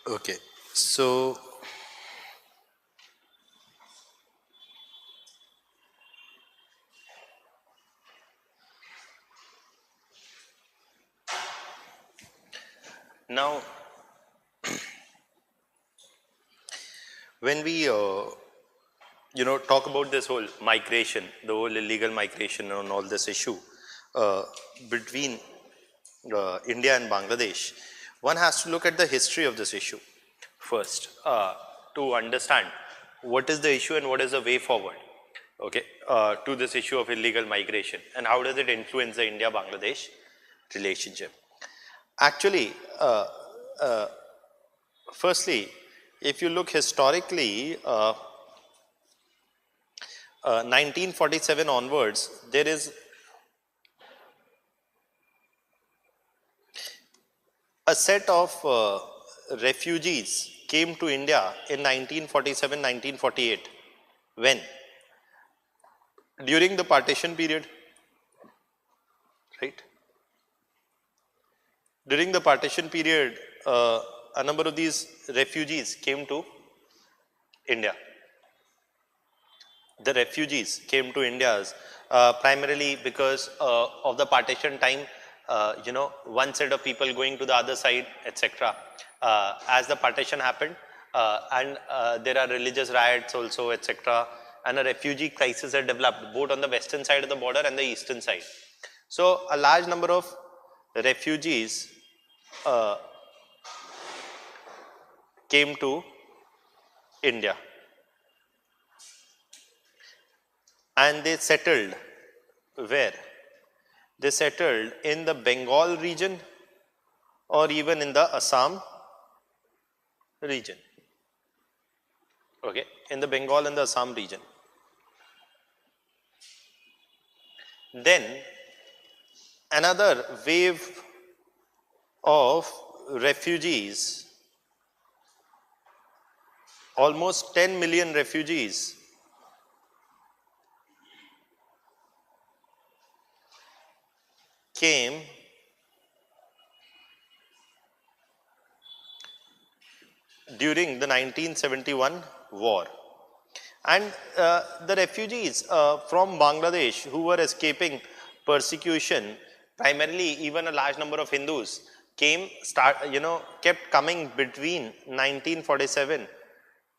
Okay, so now when we talk about this whole migration, the whole illegal migration and all this issue uh, between India and Bangladesh, one has to look at the history of this issue first to understand what is the issue and what is the way forward. Okay, to this issue of illegal migration and how does it influence the India-Bangladesh relationship. Actually, firstly, if you look historically, 1947 onwards, there is a set of refugees came to India in 1947-1948. When? During the partition period, right? During the partition period, a number of these refugees came to India. The refugees came to India primarily because of the partition time, one set of people going to the other side, etc. As the partition happened, and there are religious riots also, etc. And a refugee crisis had developed both on the western side of the border and the eastern side. So a large number of refugees uh, came to India and they settled where? They settled in the Bengal region or even in the Assam region. Okay, in the Bengal and the Assam region. Then another wave of refugees, almost 10 million refugees came during the 1971 war. And the refugees from Bangladesh who were escaping persecution, primarily even a large number of Hindus, kept coming between 1947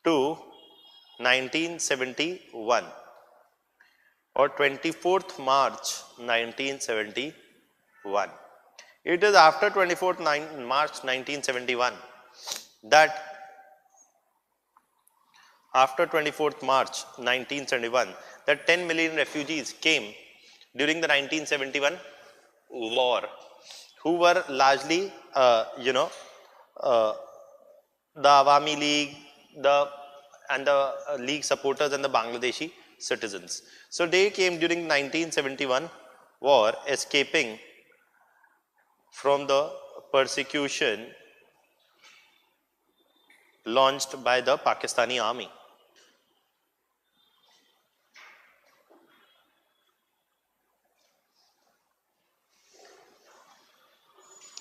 to 1971 or 24th March 1971. It is after 24th March 1971 that after 24th March 1971 that 10 million refugees came during the 1971 war, who were largely uh, the Awami League, the League supporters and the Bangladeshi citizens. So they came during 1971 war, escaping from the persecution launched by the Pakistani army.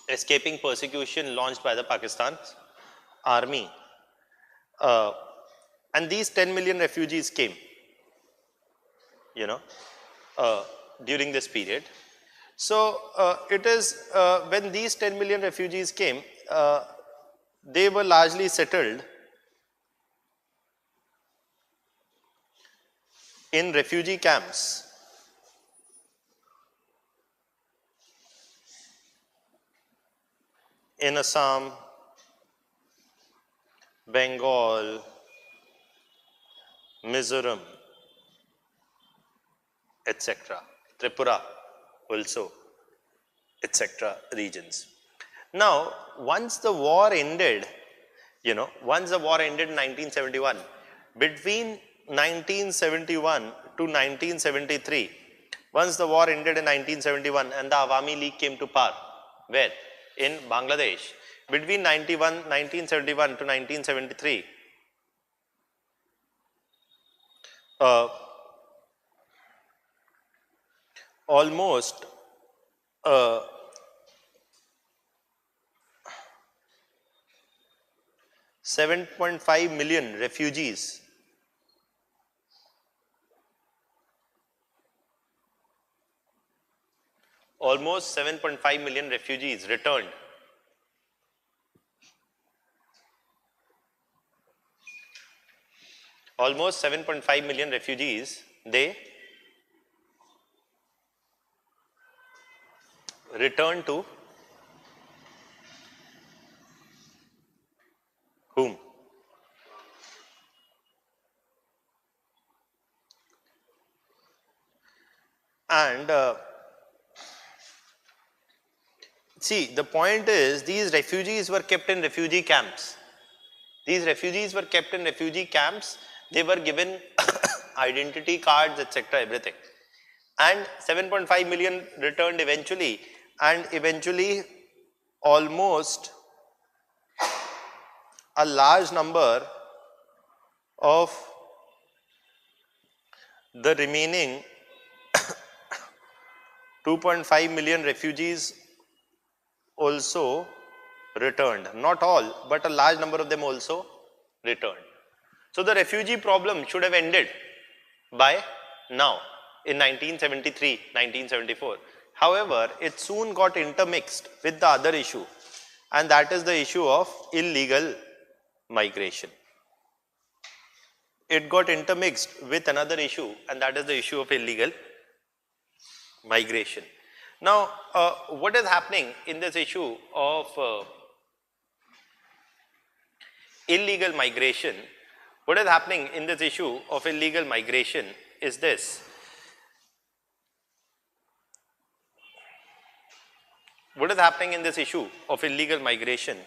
Escaping persecution launched by the Pakistan army. And these 10 million refugees came, uh, during this period. So it is when these 10 million refugees came, they were largely settled in refugee camps in Assam, Bengal, Mizoram, etc., Tripura also, etc. regions. Now, once the war ended, once the war ended in 1971, between 1971 to 1973, once the war ended in 1971 and the Awami League came to power, where? In Bangladesh, between 1971 to 1973, uh, almost uh, 7.5 million refugees. Almost 7.5 million refugees returned. Almost 7.5 million refugees, they returned to whom? And see, the point is, these refugees were kept in refugee camps. These refugees were kept in refugee camps. They were given identity cards, etc., everything. And 7.5 million returned eventually. And eventually, almost a large number of the remaining 2.5 million refugees also returned. Not all, but a large number of them also returned. So the refugee problem should have ended by now in 1973, 1974. However, it soon got intermixed with the other issue, and that is the issue of illegal migration. It got intermixed with another issue, and that is the issue of illegal migration. Now, what is happening in this issue of illegal migration? What is happening in this issue of illegal migration is this. What is happening in this issue of illegal migration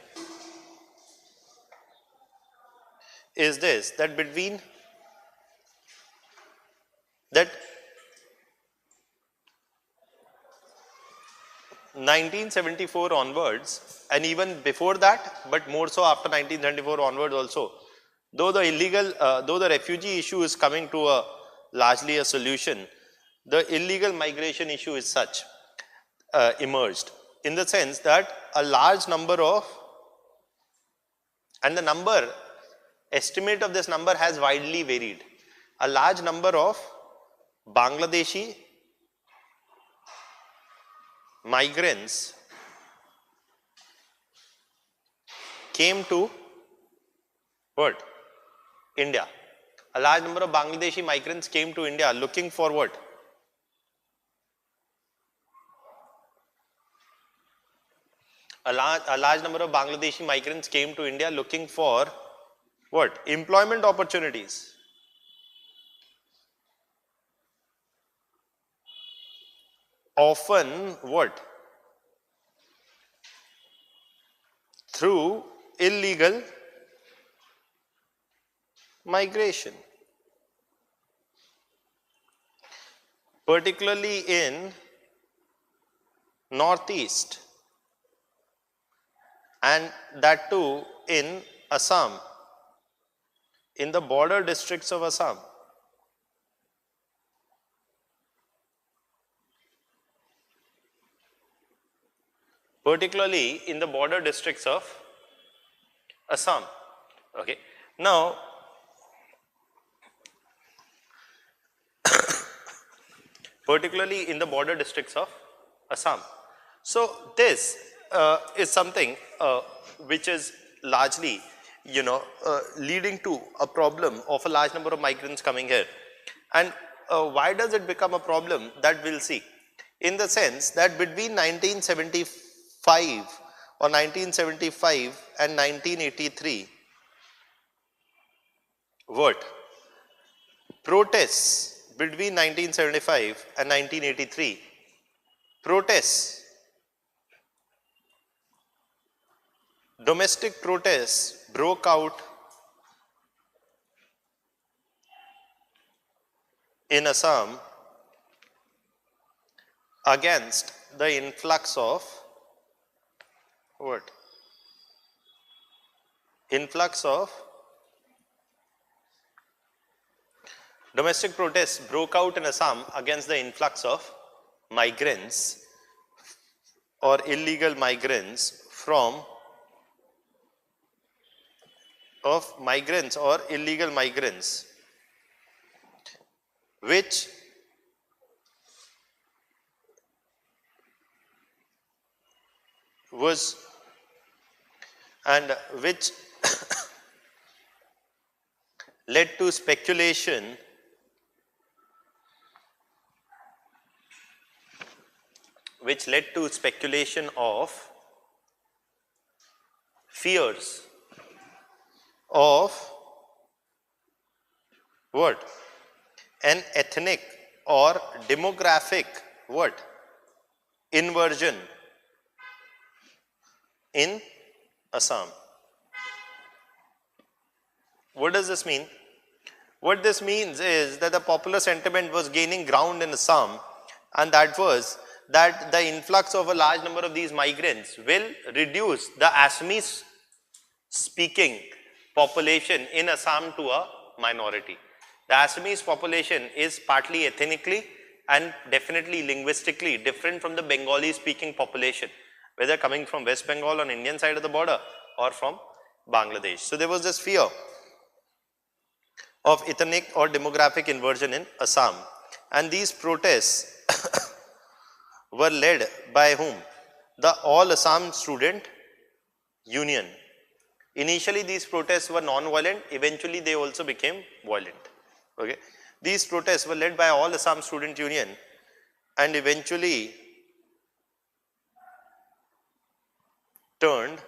is this, that between that 1974 onwards, and even before that, but more so after 1974 onwards also, though the refugee issue is coming to a largely a solution, the illegal migration issue is such emerged, in the sense that a large number of, and the number, estimate of this number has widely varied, a large number of Bangladeshi migrants came to what? India. A large number of Bangladeshi migrants came to India looking for what? A large number of Bangladeshi migrants came to India looking for what? Employment opportunities. Often what? Through illegal migration. Particularly in Northeast, and that too in Assam, in the border districts of Assam. Particularly in the border districts of Assam. Okay. Now, particularly in the border districts of Assam. So this is something which is largely, leading to a problem of a large number of migrants coming here. And why does it become a problem? That we'll see. In the sense that between 1975 or 1975 and 1983, what? Protests between 1975 and 1983, protests, domestic protests broke out in Assam against the influx of what? Influx of domestic protests broke out in Assam against the influx of migrants or illegal migrants from of migrants or illegal migrants which was and which led to speculation of fears of what? An ethnic or demographic what? Inversion in Assam. What does this mean? What this means is that the popular sentiment was gaining ground in Assam, and that was that the influx of a large number of these migrants will reduce the Assamese speaking population in Assam to a minority. The Assamese population is partly ethnically and definitely linguistically different from the Bengali speaking population, whether coming from West Bengal on Indian side of the border or from Bangladesh. So there was this fear of ethnic or demographic inversion in Assam, and these protests were led by whom? The All Assam Student Union. Initially these protests were non-violent, eventually they also became violent. Okay. These protests were led by All Assam Student Union and eventually turned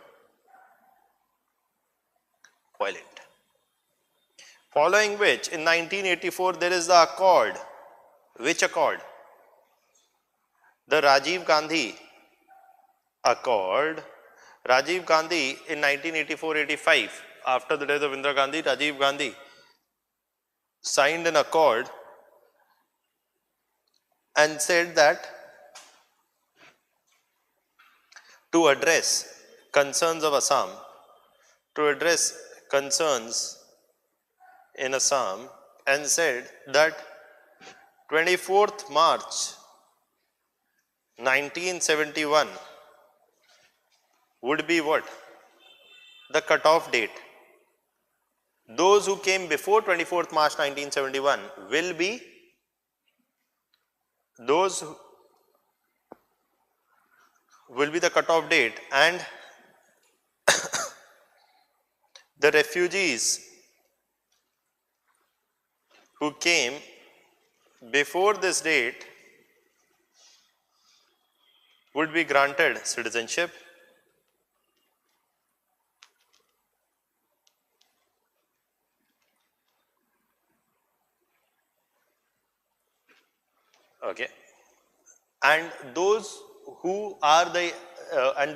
violent. Following which, in 1984 there is the accord. Which accord? The Rajiv Gandhi Accord. Rajiv Gandhi in 1984-85, after the death of Indira Gandhi, Rajiv Gandhi signed an accord and said that to address concerns of Assam, to address concerns in Assam, and said that 24th March 1971 would be what? The cutoff date. Those who came before 24th March 1971 will be the cutoff date, and the refugees who came before this date would be granted citizenship. Okay, and those who are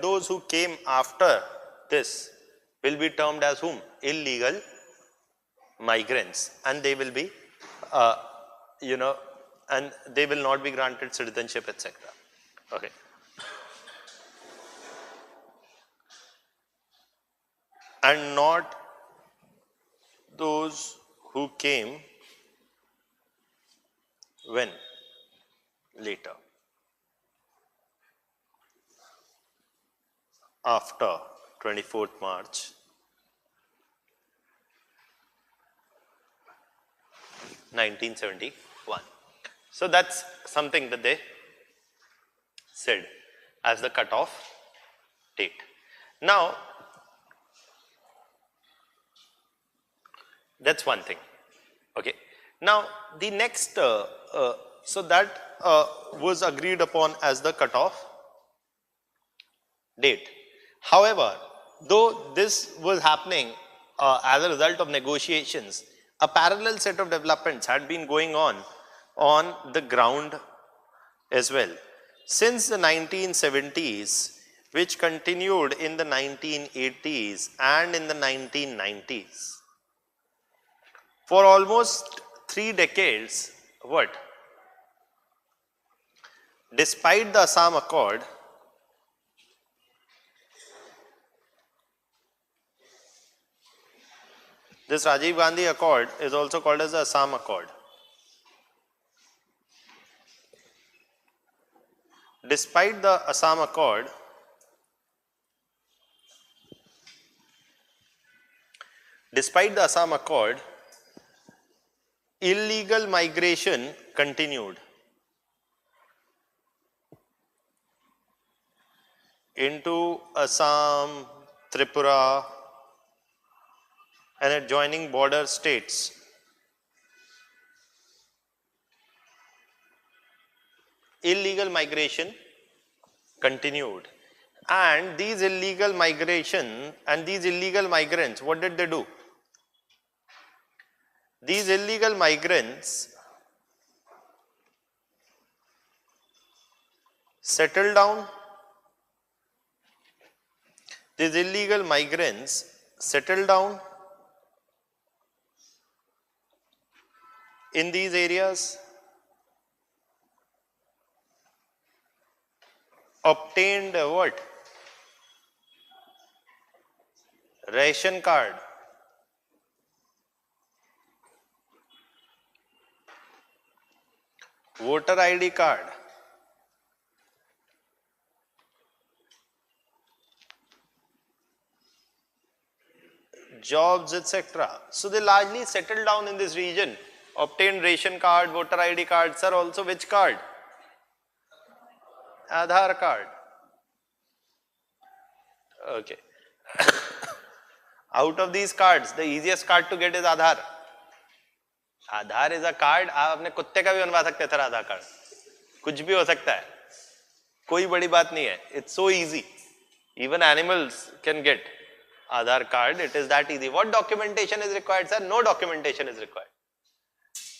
those who came after this will be termed as whom? Illegal migrants, and they will be, and they will not be granted citizenship, etc. Okay. And not those who came when? Later, after 24th March 1971. So that's something that they said as the cutoff date. Now, that's one thing. Okay. Now, the next, so that was agreed upon as the cutoff date. However, though this was happening as a result of negotiations, a parallel set of developments had been going on the ground as well since the 1970s, which continued in the 1980s and in the 1990s. For almost 3 decades, what? Despite the Assam Accord, this Rajiv Gandhi Accord is also called as the Assam Accord. Despite the Assam Accord, despite the Assam Accord, illegal migration continued into Assam, Tripura, and adjoining border states. Illegal migration continued. And these illegal migration and these illegal migrants, what did they do? These illegal migrants settled down. These illegal migrants settled down in these areas, obtained what? Ration card. Voter ID card. Jobs, etc. So they largely settled down in this region, obtained ration card, voter ID card. Sir, also which card? Aadhaar card. Okay. Out of these cards, the easiest card to get is Aadhaar. Aadhaar is a card. आप अपने कुत्ते का भी बनवा सकते हैं आधार card. कुछ भी हो सकता है. कोई बड़ी बात नहीं है. It's so easy. Even animals can get Aadhaar card. It is that easy. What documentation is required, sir? No documentation is required.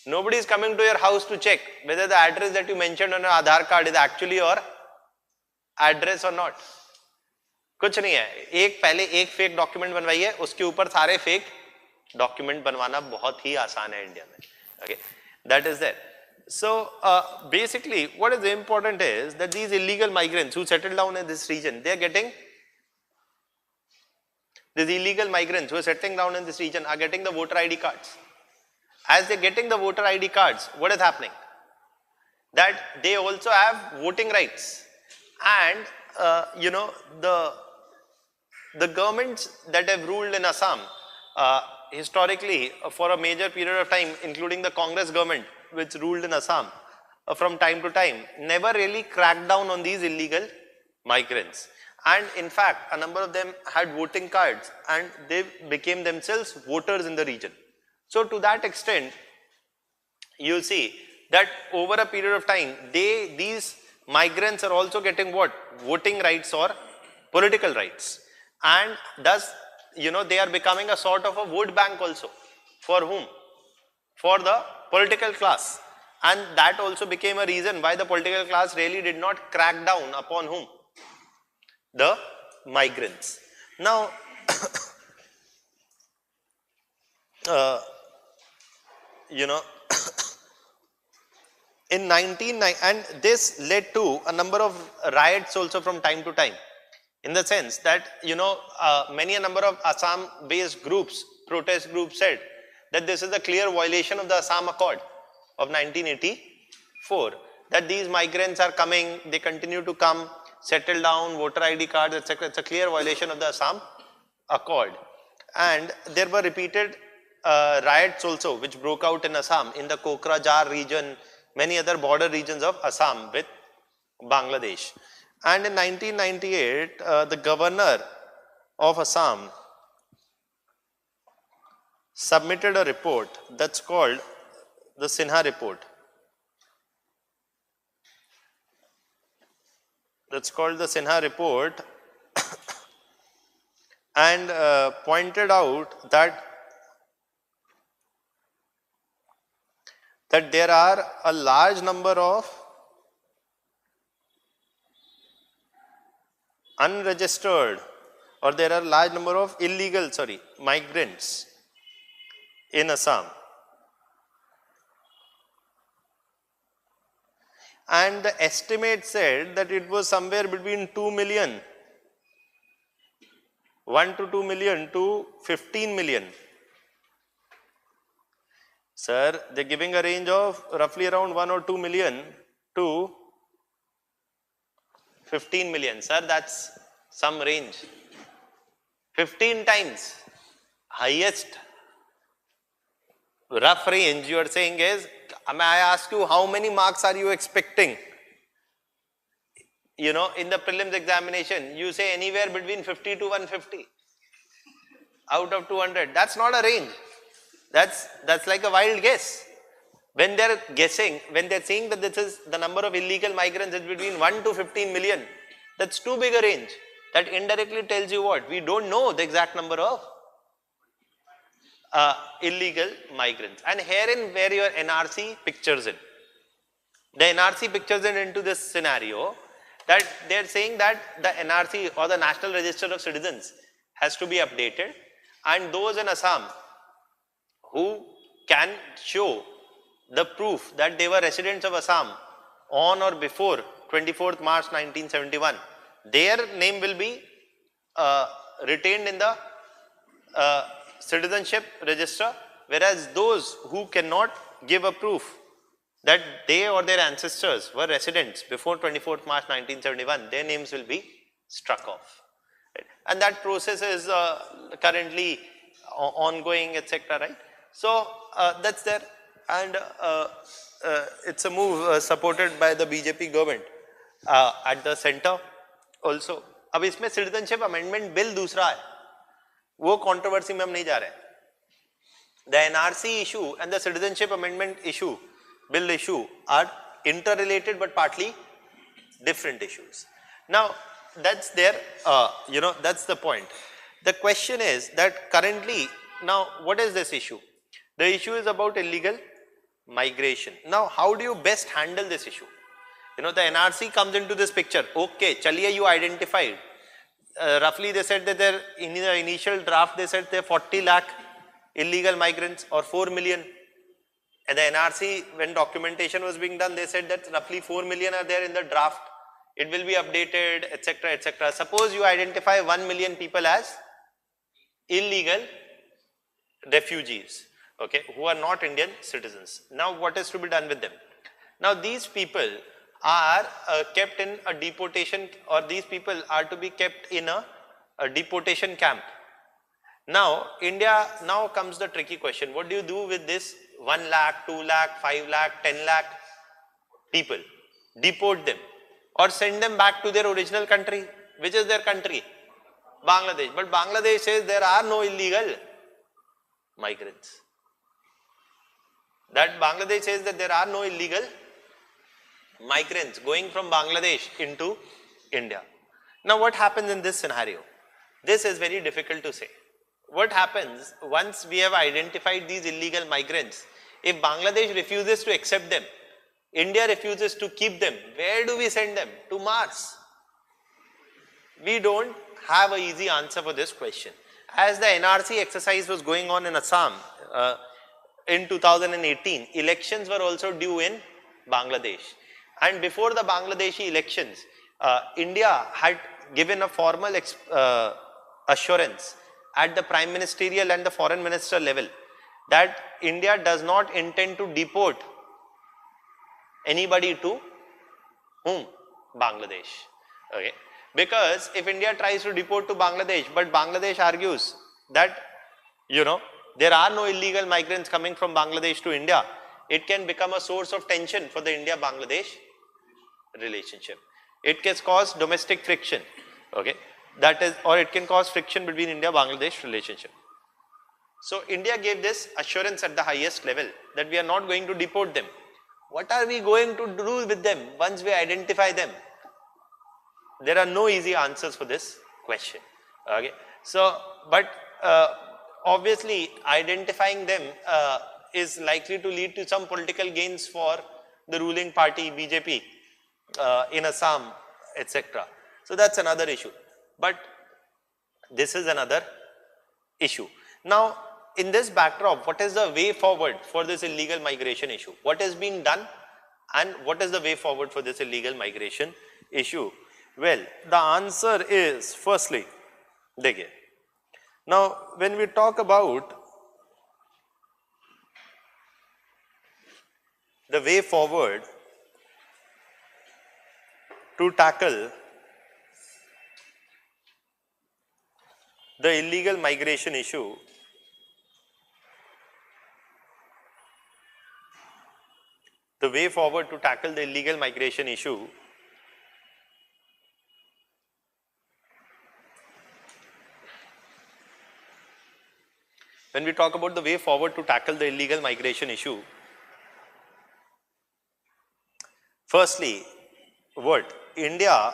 Nobody is coming to your house to check whether the address that you mentioned on your Aadhaar card is actually your address or not. कुछ नहीं है. एक पहले एक fake document बनवाइए, उसके ऊपर सारे फेक डॉक्यूमेंट बनवाना बहुत ही आसान है इंडिया में. Okay, that is there. So basically, what is important is that these illegal migrants who settle down in this region, they are getting. These illegal migrants who are settling down in this region are getting the voter ID cards. As they're getting the voter ID cards, what is happening? That they also have voting rights. And, the governments that have ruled in Assam, historically, for a major period of time, including the Congress government, which ruled in Assam, from time to time, never really cracked down on these illegal migrants. And in fact, a number of them had voting cards and they became themselves voters in the region. So to that extent, you see that over a period of time, these migrants are also getting what? Voting rights or political rights. And thus, they are becoming a sort of a vote bank also. For whom? For the political class. And that also became a reason why the political class really did not crack down upon whom? The migrants. Now, in 1990, and this led to a number of riots also from time to time. In the sense that, many a number of Assam-based groups, protest groups said that this is a clear violation of the Assam Accord of 1984. That these migrants are coming, they continue to come, settle down, voter ID cards, etc. It's a clear violation of the Assam Accord. And there were repeated riots also which broke out in Assam, in the Kokrajhar region, many other border regions of Assam with Bangladesh. And in 1998, the governor of Assam submitted a report that's called the Sinha report. That's called the Sinha report and pointed out that there are a large number of unregistered, or there are a large number of illegal, migrants in Assam. And the estimate said that it was somewhere between 2 million, 1 to 2 million to 15 million. Sir, they're giving a range of roughly around 1 or 2 million to 15 million. Sir, that's some range. 15 times highest rough range you are saying is, may I ask you how many marks are you expecting? You know, in the prelims examination, you say anywhere between 50 to 150 out of 200. That's not a range. That's like a wild guess. When they're guessing, when they're saying that this is the number of illegal migrants is between 1 to 15 million, that's too big a range. That indirectly tells you what? We don't know the exact number of illegal migrants. And herein where your NRC pictures in. The NRC pictures in into this scenario that they're saying that the NRC or the National Register of Citizens has to be updated, and those in Assam who can show the proof that they were residents of Assam on or before 24th March 1971, their name will be retained in the citizenship register, whereas those who cannot give a proof that they or their ancestors were residents before 24th March 1971, their names will be struck off. Right? And that process is currently ongoing, etc. Right? So that's there, and it's a move supported by the BJP government at the center also. अब इसमें citizenship amendment bill दूसरा है, वो controversy में हम नहीं जा रहे हैं. The NRC issue and the citizenship amendment issue, bill issue, are interrelated but partly different issues. Now that's there, you know, that's the point. The question is that currently, now what is this issue? The issue is about illegal migration. Now how do you best handle this issue? You know, the NRC comes into this picture. Okay, chaliye, you identified. Roughly they said that there, in the initial draft they said there are 40 lakh illegal migrants or 4 million. And the NRC, when documentation was being done, they said that roughly 4 million are there in the draft. It will be updated, etc., etc. Suppose you identify 1 million people as illegal refugees, okay, who are not Indian citizens. Now what is to be done with them? Now these people are kept in a deportation, or these people are to be kept in a deportation camp. Now India, now comes the tricky question. What do you do with this 1 lakh, 2 lakh, 5 lakh, 10 lakh people? Deport them or send them back to their original country. Which is their country? Bangladesh. But Bangladesh says there are no illegal migrants. That Bangladesh says that there are no illegal migrants going from Bangladesh into India. Now what happens in this scenario? This is very difficult to say. What happens once we have identified these illegal migrants? If Bangladesh refuses to accept them, India refuses to keep them, where do we send them? To Mars? We don't have an easy answer for this question. As the NRC exercise was going on in Assam in 2018, elections were also due in Bangladesh. And before the Bangladeshi elections, India had given a formal assurance at the Prime Ministerial and the Foreign Minister level that India does not intend to deport anybody to whom? Bangladesh. Okay. Because if India tries to deport to Bangladesh, but Bangladesh argues that, you know, there are no illegal migrants coming from Bangladesh to India, it can become a source of tension for the India-Bangladesh relationship. It can cause domestic friction, okay, that is, or it can cause friction between India-Bangladesh relationship. So India gave this assurance at the highest level that we are not going to deport them. What are we going to do with them once we identify them? There are no easy answers for this question, okay. So, but obviously identifying them is likely to lead to some political gains for the ruling party BJP in Assam, etc. So that's another issue, but this is another issue. Now in this backdrop, what is the way forward for this illegal migration issue? What is being done and what is the way forward for this illegal migration issue? Well, the answer is, firstly, dekhiye. Now when we talk about the way forward to tackle the illegal migration issue, the way forward to tackle the illegal migration issue when we talk about the way forward to tackle the illegal migration issue, firstly, what India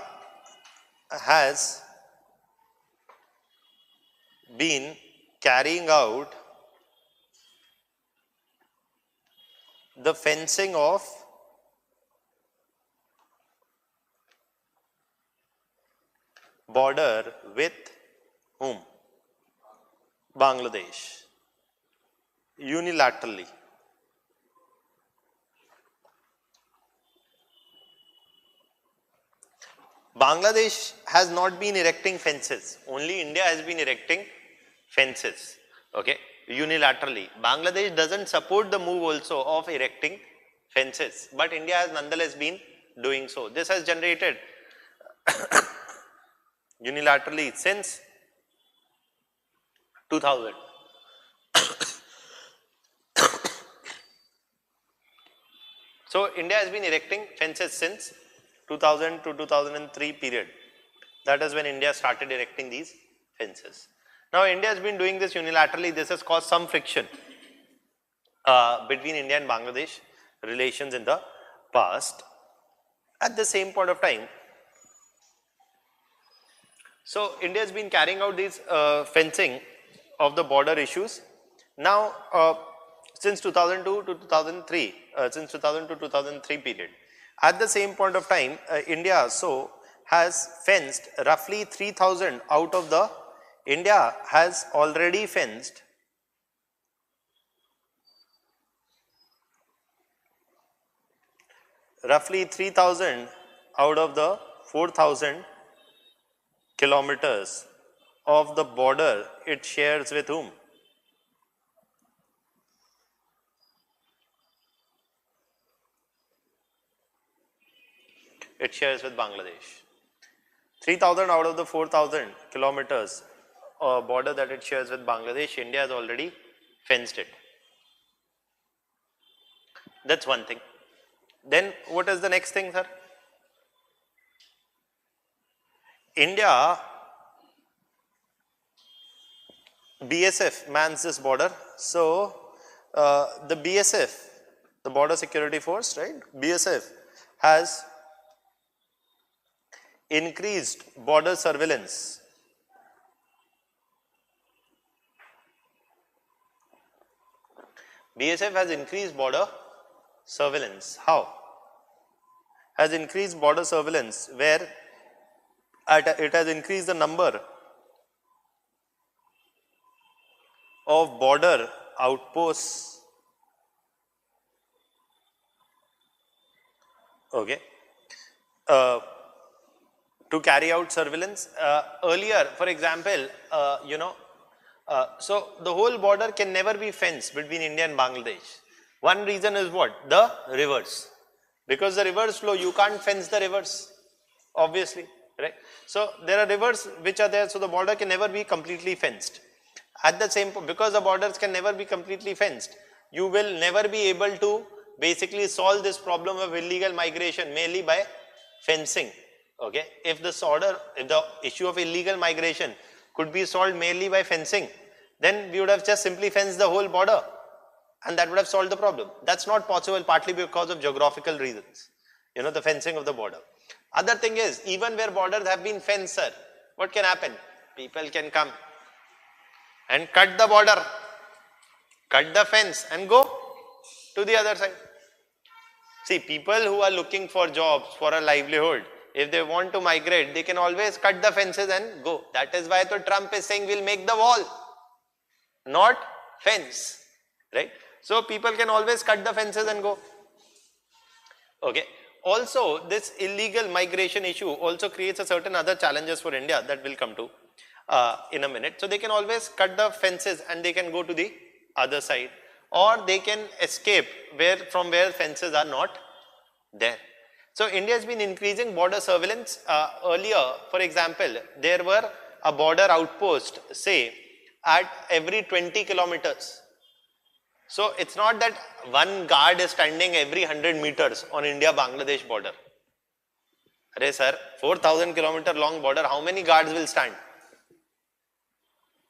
has been carrying out the fencing of border with whom? Bangladesh, unilaterally. Bangladesh has not been erecting fences, only India has been erecting fences, okay, unilaterally. Bangladesh doesn't support the move also of erecting fences, but India has nonetheless been doing so. This has generated unilaterally since 2000. So India has been erecting fences since 2000 to 2003 period. That is when India started erecting these fences. Now India has been doing this unilaterally. This has caused some friction between India and Bangladesh relations in the past. At the same point of time, so India has been carrying out these fencing of the border issues. Now since 2002 to 2003, since 2000 to 2003 period. At the same point of time, India so has fenced roughly 3,000 out of the, India has already fenced roughly 3,000 out of the 4,000 kilometers of the border it shares with whom? It shares with Bangladesh. 3,000 out of the 4,000 kilometers border that it shares with Bangladesh, India has already fenced it. That's one thing. Then what is the next thing, sir? India, BSF mans this border. So the BSF, the Border Security Force, right? BSF has increased border surveillance. BSF has increased border surveillance. How? Has increased border surveillance where it has increased the number of border outposts. Okay. To carry out surveillance. Earlier, for example, so the whole border can never be fenced between India and Bangladesh. One reason is what? The rivers. Because the rivers flow, you can't fence the rivers, obviously, right? So there are rivers which are there, so the border can never be completely fenced. At the same point, because the borders can never be completely fenced, you will never be able to basically solve this problem of illegal migration merely by fencing. Okay, if the issue of illegal migration could be solved merely by fencing, then we would have just simply fenced the whole border and that would have solved the problem. That's not possible, partly because of geographical reasons, the fencing of the border. Other thing is, even where borders have been fenced, sir, what can happen? People can come and cut the border, cut the fence and go to the other side. See, people who are looking for jobs, for a livelihood, if they want to migrate, they can always cut the fences and go. That is why Trump is saying we'll make the wall, not fence, right? So people can always cut the fences and go. Okay. Also, this illegal migration issue also creates a certain other challenges for India that we'll come to in a minute. So they can always cut the fences and they can go to the other side, or they can escape from where fences are not there. So India has been increasing border surveillance. Earlier, for example, there were a border outpost, say, at every 20 kilometers. So it's not that one guard is standing every 100 meters on India-Bangladesh border. Arey sir, 4,000 kilometer long border, how many guards will stand?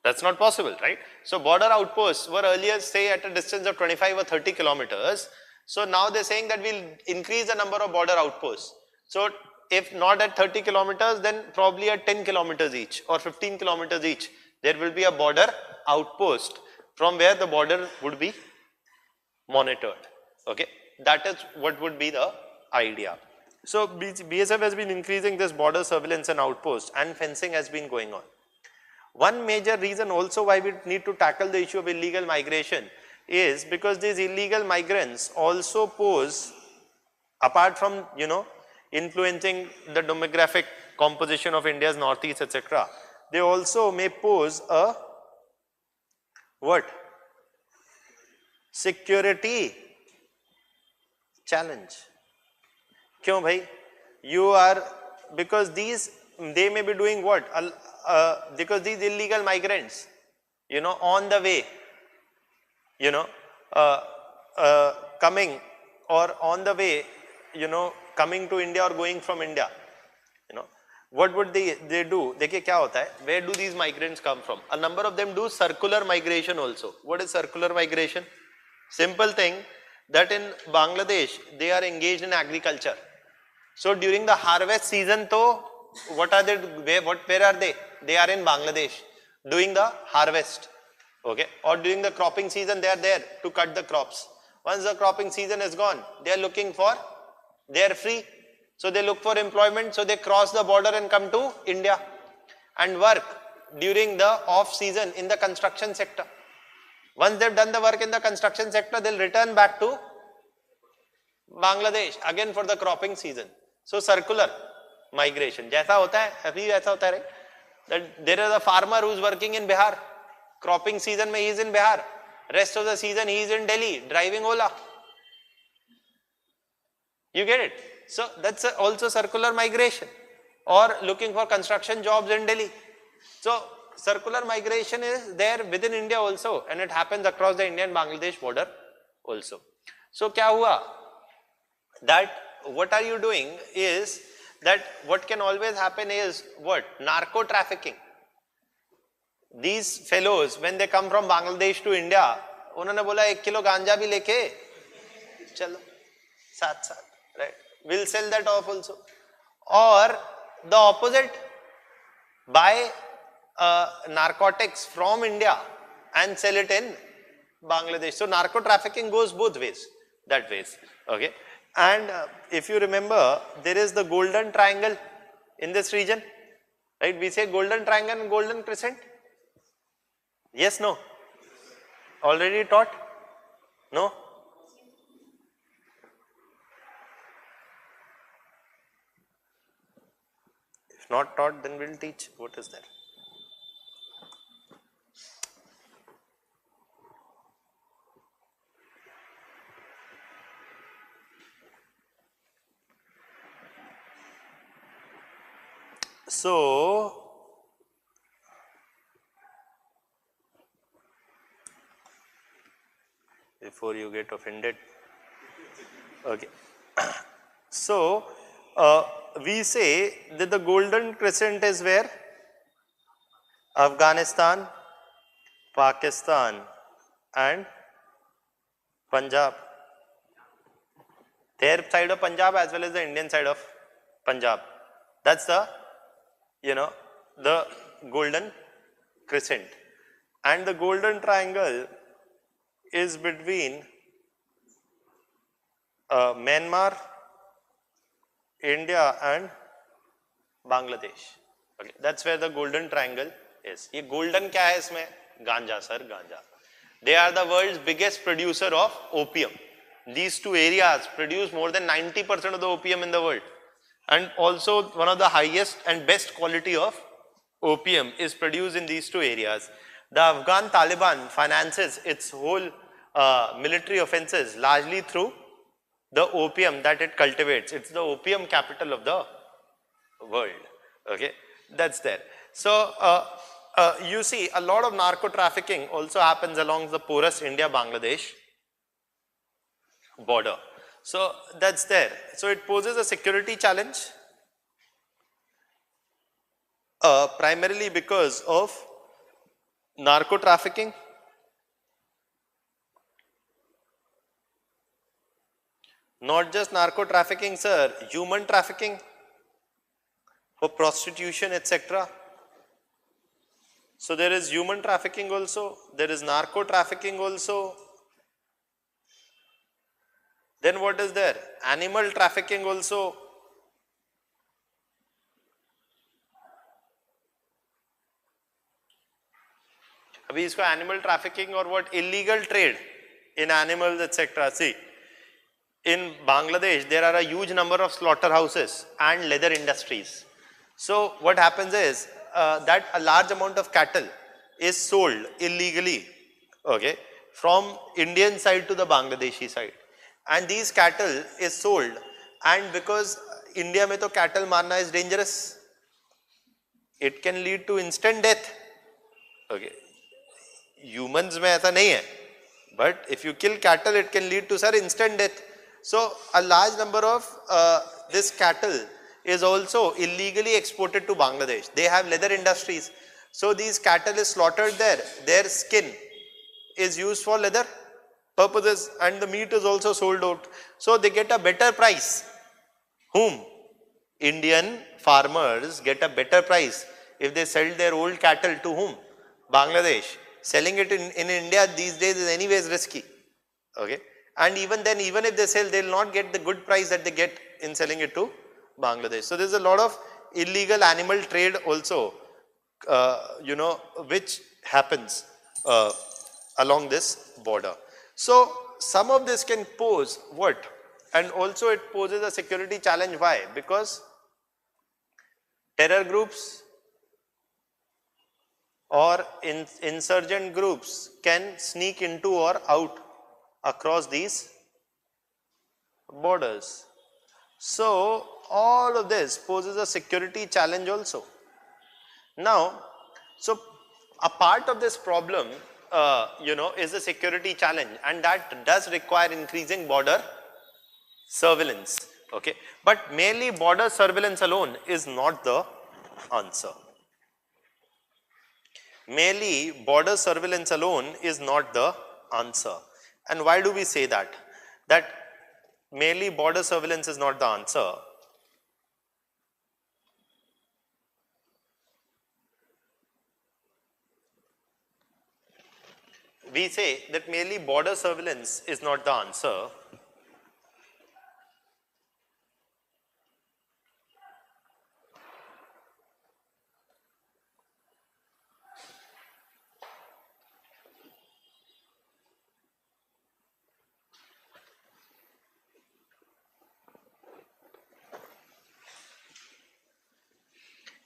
That's not possible, right? So border outposts were earlier say at a distance of 25 or 30 kilometers. So now they're saying that we'll increase the number of border outposts. So if not at 30 kilometers, then probably at 10 kilometers each or 15 kilometers each, there will be a border outpost from where the border would be monitored. Okay, that is what would be the idea. So BSF has been increasing this border surveillance and outpost, and fencing has been going on. One major reason also why we need to tackle the issue of illegal migration is because these illegal migrants also pose, apart from, you know, influencing the demographic composition of India's northeast, etc., they also may pose a what? Security challenge. Kyun bhai? You are, because these, they may be doing what? Because these illegal migrants, you know, on the way, you know, coming or on the way, you know, coming to India or going from India, you know, what would they do? Dekhiye kya hota hai? Where do these migrants come from? A number of them do circular migration also. What is circular migration? Simple thing, that in Bangladesh, they are engaged in agriculture. So during the harvest season, what are they, where are they? They are in Bangladesh doing the harvest. Okay, or during the cropping season, they are there to cut the crops. Once the cropping season is gone, they are looking for, they are free. So they look for employment, so they cross the border and come to India and work during the off season in the construction sector. Once they've done the work in the construction sector, they'll return back to Bangladesh again for the cropping season. So circular migration. Jaisa hota hai, abhi aisa hota hai, right? That there is a farmer who's working in Bihar. Cropping season mein he is in Bihar. Rest of the season he is in Delhi driving Ola. You get it? So that's also circular migration, or looking for construction jobs in Delhi. So circular migration is there within India also, and it happens across the Indian Bangladesh border also. So kya hua? That what are you doing is that what can always happen is what? Narco trafficking. These fellows, when they come from Bangladesh to India, उन्होंने बोला 1 kilo गांजा भी लेके चलो साथ साथ, right? We'll sell that off also. Or the opposite, buy narcotics from India and sell it in Bangladesh. So narco trafficking goes both ways, that ways. Okay. And if you remember, there is the golden triangle in this region, right? We say golden triangle and golden crescent. Yes, no? Already taught? No? If not taught, then we'll teach. What is that? So, before you get offended, okay. So, we say that the golden crescent is where? Afghanistan, Pakistan and Punjab. Their side of Punjab as well as the Indian side of Punjab. That's the, you know, the golden crescent. And the golden triangle is between Myanmar, India and Bangladesh. Okay, that's where the golden triangle is. Ye golden kya hai isme? Ganja, sir, ganja. They are the world's biggest producer of opium. These two areas produce more than 90% of the opium in the world. And also one of the highest and best quality of opium is produced in these two areas. The Afghan Taliban finances its whole military offenses largely through the opium that it cultivates. It's the opium capital of the world. Okay, that's there. So you see a lot of narco trafficking also happens along the porous India-Bangladesh border. So that's there. So it poses a security challenge, primarily because of narco trafficking, not just narco trafficking, sir, human trafficking for prostitution, etc. So there is human trafficking also, there is narco trafficking also. Then what is there? Animal trafficking also. अभी इसको animal trafficking or what? Illegal trade in animals, etc. See, in Bangladesh, there are a huge number of slaughterhouses and leather industries. So what happens is that a large amount of cattle is sold illegally, okay, from Indian side to the Bangladeshi side. And these cattle is sold, and because India mein to cattle marna is dangerous, it can lead to instant death. Okay, humans में ऐसा नहीं है, but if you kill cattle, it can lead to sir instant death. So a large number of this cattle is also illegally exported to Bangladesh. They have leather industries, so these cattle is slaughtered there. Their skin is used for leather purposes, and the meat is also sold out. So they get a better price. Whom? Indian farmers get a better price if they sell their old cattle to whom? Bangladesh. Selling it in India these days is anyways risky. Okay. And even then, even if they sell, they will not get the good price that they get in selling it to Bangladesh. So there is a lot of illegal animal trade also, which happens along this border. So some of this can pose what? And also it poses a security challenge. Why? Because terror groups or insurgent groups can sneak into or out across these borders. So all of this poses a security challenge also. Now, so a part of this problem, is a security challenge, and that does require increasing border surveillance. Okay, but merely border surveillance alone is not the answer. Merely border surveillance alone is not the answer. And why do we say that? That merely border surveillance is not the answer. We say that merely border surveillance is not the answer.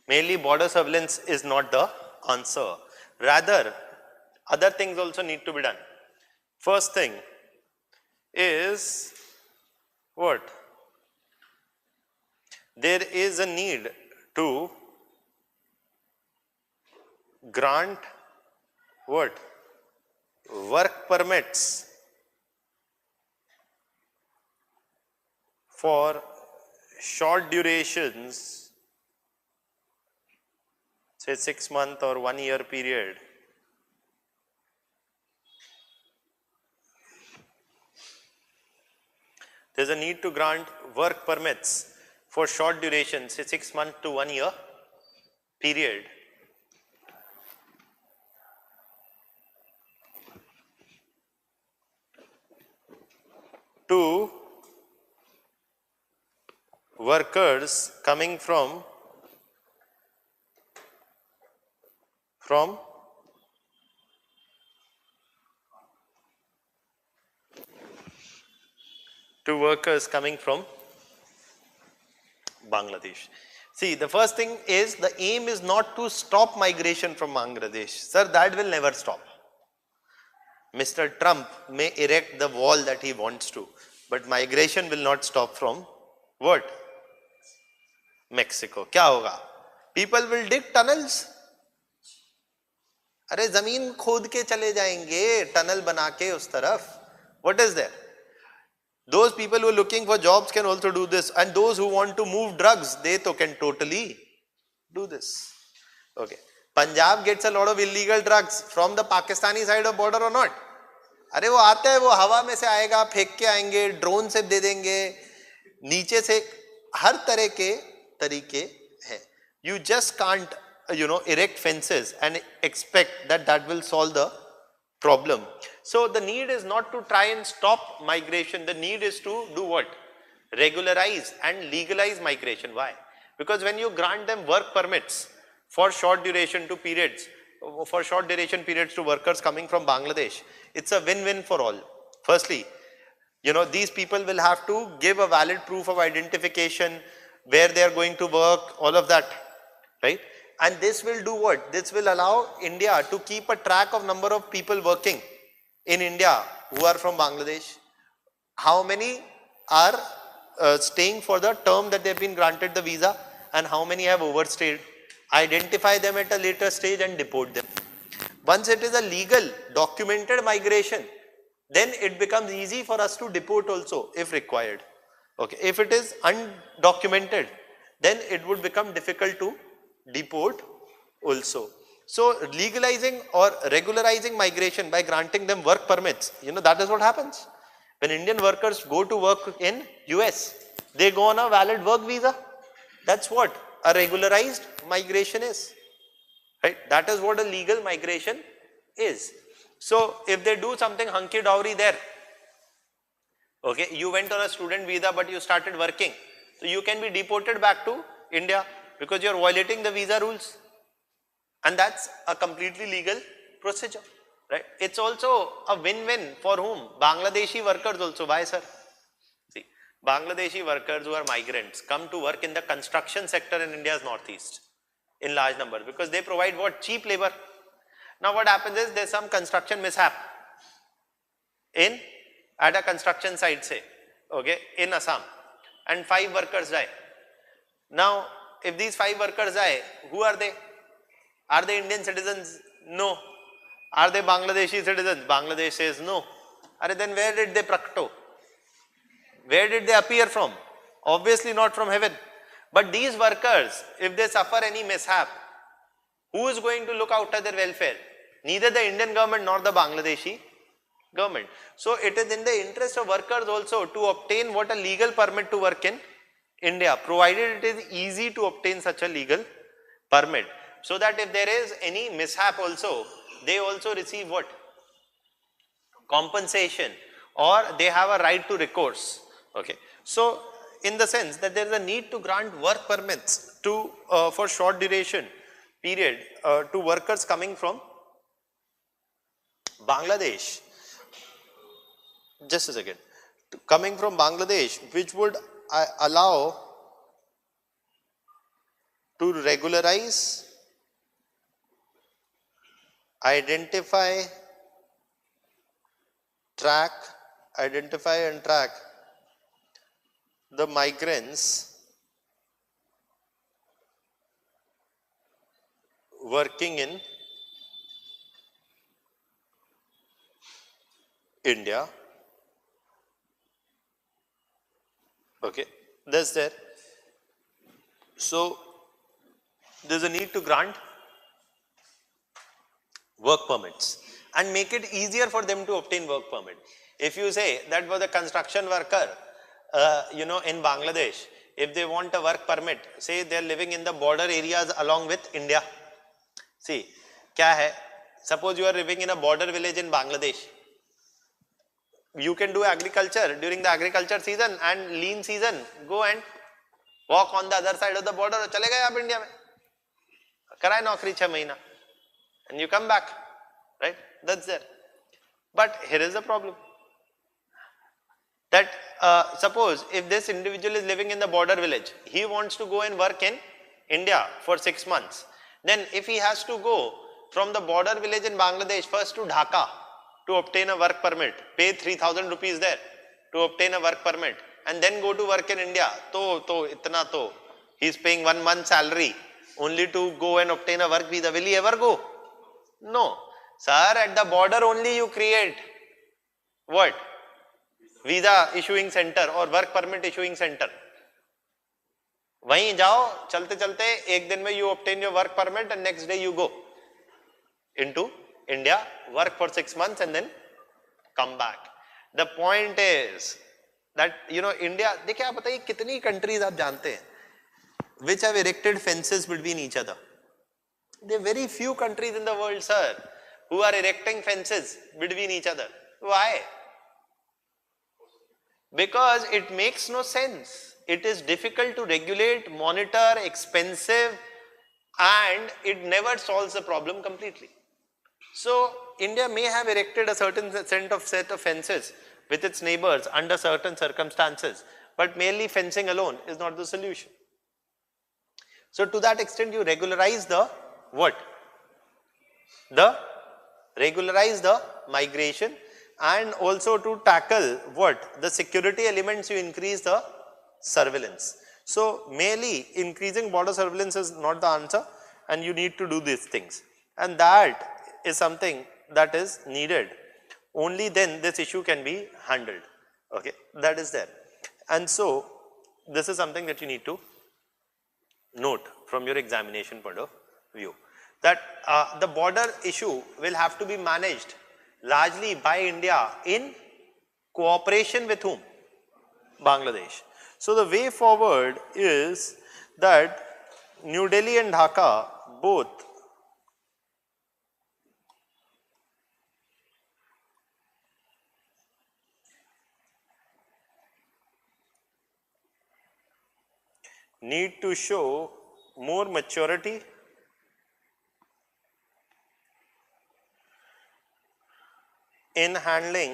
Merely border surveillance is not the answer. Rather, other things also need to be done. First thing is what? There is a need to grant what? Work permits for short durations, say 6 month or 1 year period. There is a need to grant work permits for short duration, say 6 months to 1 year period. To workers coming from Bangladesh. See, the first thing is the aim is not to stop migration from Bangladesh. Sir, that will never stop. Mr. Trump may erect the wall that he wants to, but migration will not stop from what? Mexico. क्या होगा? People will dig tunnels. अरे जमीन खोद के चले जाएंगे tunnel बना के उस तरफ. What is there? Those people who are looking for jobs can also do this, and those who want to move drugs, they too can totally do this. Okay. Punjab gets a lot of illegal drugs from the Pakistani side of border or not? अरे वो आता है, वो हवा में से आएगा, फेंक के आएंगे, ड्रोन से दे देंगे, नीचे से, हर तरह के तरीके हैं. You just can't, erect fences and expect that that will solve the problem. So the need is not to try and stop migration. The need is to do what? Regularize and legalize migration. Why? Because when you grant them work permits for short duration to periods, for short duration periods to workers coming from Bangladesh, it's a win-win for all. Firstly, these people will have to give a valid proof of identification, where they are going to work, all of that, right? And this will do what? This will allow India to keep a track of number of people working in India who are from Bangladesh. How many are staying for the term that they have been granted the visa, and how many have overstayed. Identify them at a later stage and deport them. Once it is a legal, documented migration, then it becomes easy for us to deport also if required. Okay. If it is undocumented, then it would become difficult to deport also. So legalizing or regularizing migration by granting them work permits, that is what happens. When Indian workers go to work in US, they go on a valid work visa. That's what a regularized migration is. Right? That is what a legal migration is. So if they do something hunky dory there, okay, you went on a student visa but you started working, so you can be deported back to India because you are violating the visa rules, and that's a completely legal procedure, right? It's also a win-win for whom? Bangladeshi workers also. Why, sir? See, Bangladeshi workers who are migrants come to work in the construction sector in India's northeast in large numbers because they provide what? Cheap labor. Now what happens is there's some construction mishap at a construction site, say, okay, in Assam, and 5 workers die. Now if these 5 workers die, who are they? Are they Indian citizens? No. Are they Bangladeshi citizens? Bangladesh says no. Then where did they prakto? Where did they appear from? Obviously not from heaven. But these workers, if they suffer any mishap, who is going to look after their welfare? Neither the Indian government nor the Bangladeshi government. So it is in the interest of workers also to obtain what? A legal permit to work in India, provided it is easy to obtain such a legal permit, so that if there is any mishap also, they also receive what? Compensation, or they have a right to recourse. Okay. So in the sense that there is a need to grant work permits to for short duration period to workers coming from Bangladesh. Just a second. Coming from Bangladesh, which would allow to regularize, identify and track the migrants working in India. Okay, that's there. So there's a need to grant work permits and make it easier for them to obtain work permit. If you say that was a construction worker, in Bangladesh, if they want a work permit, say they are living in the border areas along with India. See, kya hai? Suppose you are living in a border village in Bangladesh. You can do agriculture during the agriculture season, and lean season, go and walk on the other side of the border. Chale gaye aap India mein. Karay naukri 6 mahina. And you come back, right? That's there. But here is the problem. That suppose if this individual is living in the border village, he wants to go and work in India for 6 months. Then if he has to go from the border village in Bangladesh first to Dhaka to obtain a work permit, pay 3,000 rupees there to obtain a work permit, and then go to work in India, he's paying 1 month's salary only to go and obtain a work visa. Will he ever go? No. Sir, at the border only you create what? Visa issuing centre और work permit issuing centre, वहीं जाओ, चलते चलते एक दिन में you obtain your work permit and next day you go into India, work for 6 months and then come back. The point is that India, देखिए आप बताइए कितनी countries आप जानते हैं which have erected fences between each other? There are very few countries in the world, sir, who are erecting fences between each other. Why? Because it makes no sense. It is difficult to regulate, monitor, expensive, and it never solves the problem completely. So India may have erected a certain set of fences with its neighbors under certain circumstances, but merely fencing alone is not the solution. So to that extent, you regularize the what? Regularize the migration, and also to tackle what? The security elements, you increase the surveillance. So merely increasing border surveillance is not the answer, and you need to do these things, and that is something that is needed. Only then this issue can be handled. Okay, that is there. And so this is something that you need to note from your examination point of view, that the border issue will have to be managed largely by India in cooperation with whom? Bangladesh. So the way forward is that New Delhi and Dhaka both need to show more maturity in handling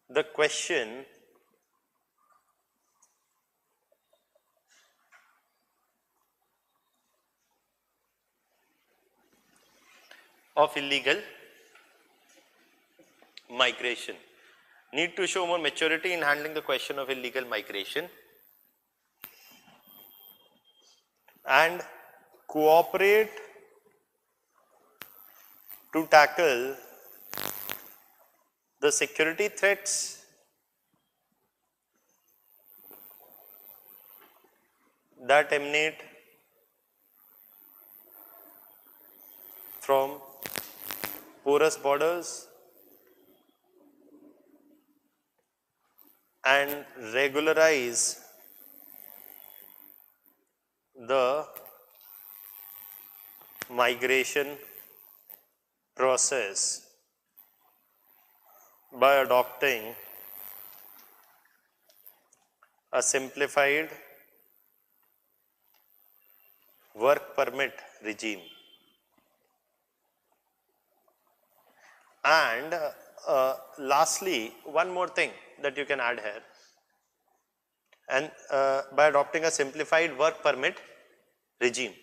the question of illegal migration. Need to show more maturity in handling the question of illegal migration and cooperate to tackle the security threats that emanate from porous borders and regularize the migration process by adopting a simplified work permit regime. And lastly, one more thing that you can add here, and by adopting a simplified work permit regime.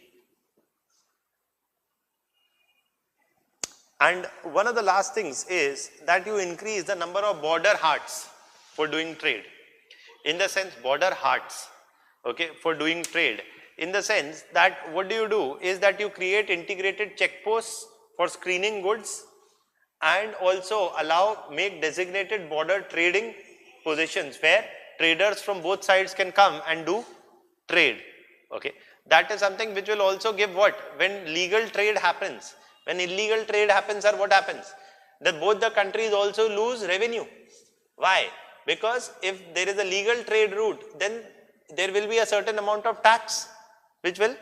And one of the last things is that you increase the number of border hearts for doing trade. In the sense, border hearts, okay, for doing trade. In the sense that what do is that you create integrated checkposts for screening goods, and also make designated border trading positions where traders from both sides can come and do trade. Okay, that is something which will also give what? When legal trade happens, when illegal trade happens, or what happens? That both the countries also lose revenue. Why? Because if there is a legal trade route, then there will be a certain amount of tax which will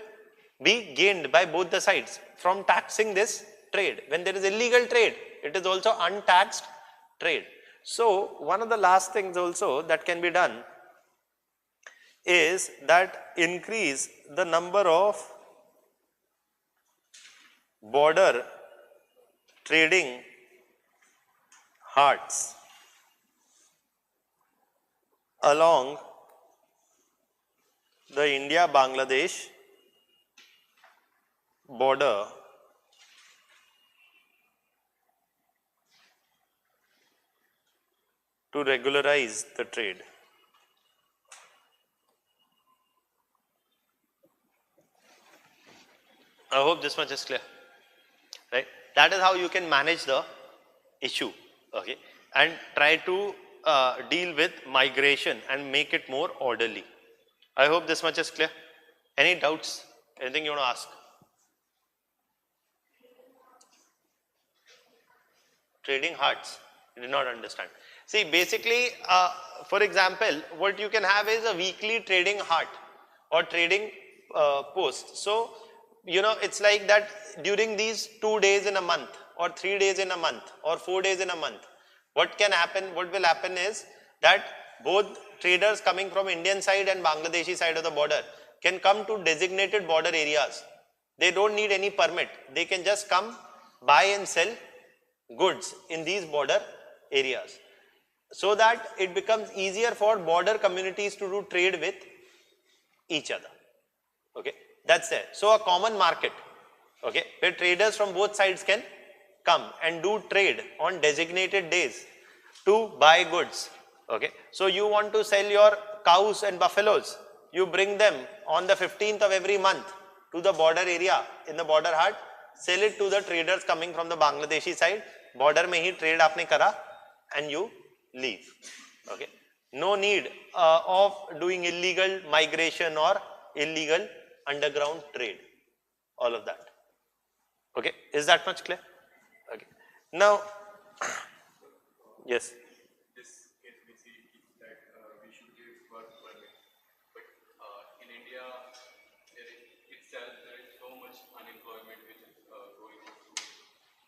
be gained by both the sides from taxing this trade. When there is illegal trade, it is also untaxed trade. So one of the last things also that can be done is that increase the number of border trading hearts along the India-Bangladesh border to regularize the trade. I hope this much is clear, right? That is how you can manage the issue, okay, and try to deal with migration and make it more orderly. I hope this much is clear. Any doubts? Anything you want to ask? Trading hearts? You did not understand. See, basically, for example, what you can have is a weekly trading heart or trading post. So, you know, it's like that during these 2 days in a month or 3 days in a month or 4 days in a month, what can happen, what will happen is that both traders coming from Indian side and Bangladeshi side of the border can come to designated border areas. They don't need any permit. They can just come, buy and sell goods in these border areas, so that it becomes easier for border communities to do trade with each other. Okay, that's there. So a common market, okay, where traders from both sides can come and do trade on designated days to buy goods. Okay, so you want to sell your cows and buffaloes, you bring them on the 15th of every month to the border area in the border hut, sell it to the traders coming from the Bangladeshi side, border mein hi trade aapne kara and you leave. Okay, no need of doing illegal migration or illegal underground trade, all of that. Okay, is that much clear? Okay, now yes. This case we see is that we should give work permit, but in India there is so much unemployment which is going on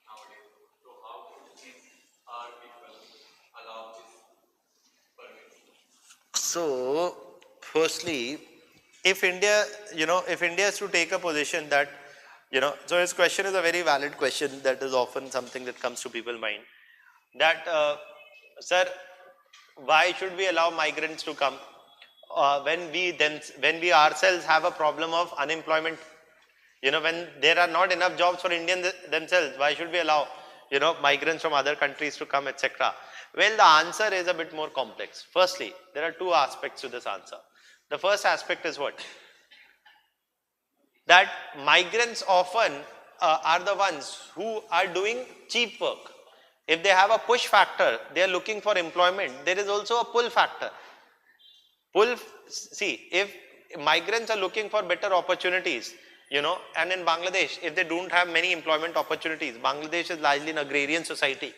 nowadays. So how could these our people allow this permit? So, firstly, if India, you know, if India is to take a position that, you know, so his question is a very valid question that is often something that comes to people's mind, that, sir, why should we allow migrants to come when we ourselves have a problem of unemployment? You know, when there are not enough jobs for Indians themselves, why should we allow, you know, migrants from other countries to come, etc.? Well, the answer is a bit more complex. Firstly, there are two aspects to this answer. The first aspect is what? That migrants often are the ones who are doing cheap work. If they have a push factor, they are looking for employment. There is also a pull factor. See, if migrants are looking for better opportunities, you know, and in Bangladesh, if they don't have many employment opportunities, Bangladesh is largely an agrarian society.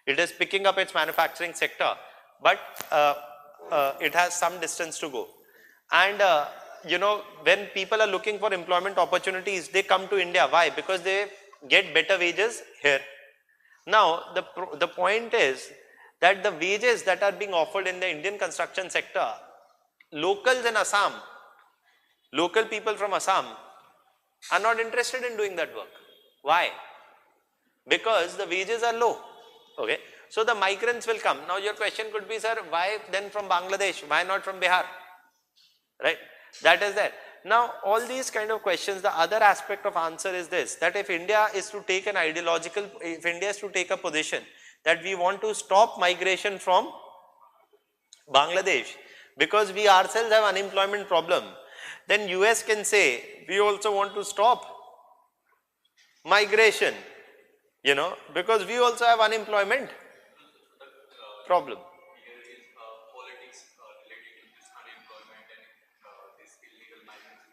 It is picking up its manufacturing sector, but it has some distance to go. And you know, when people are looking for employment opportunities, they come to India. Why? Because they get better wages here. Now, the point is that the wages that are being offered in the Indian construction sector, locals in Assam, local people from Assam are not interested in doing that work. Why? Because the wages are low. Okay, so the migrants will come. Now your question could be, sir, why then from Bangladesh? Why not from Bihar? Right? That is there. Now all these kind of questions, the other aspect of answer is this, that if India is to take an ideological, if India is to take a position that we want to stop migration from Bangladesh because we ourselves have unemployment problem, then US can say we also want to stop migration, you know, because we also have unemployment problem. Here is politics related to this unemployment and this illegal migrants.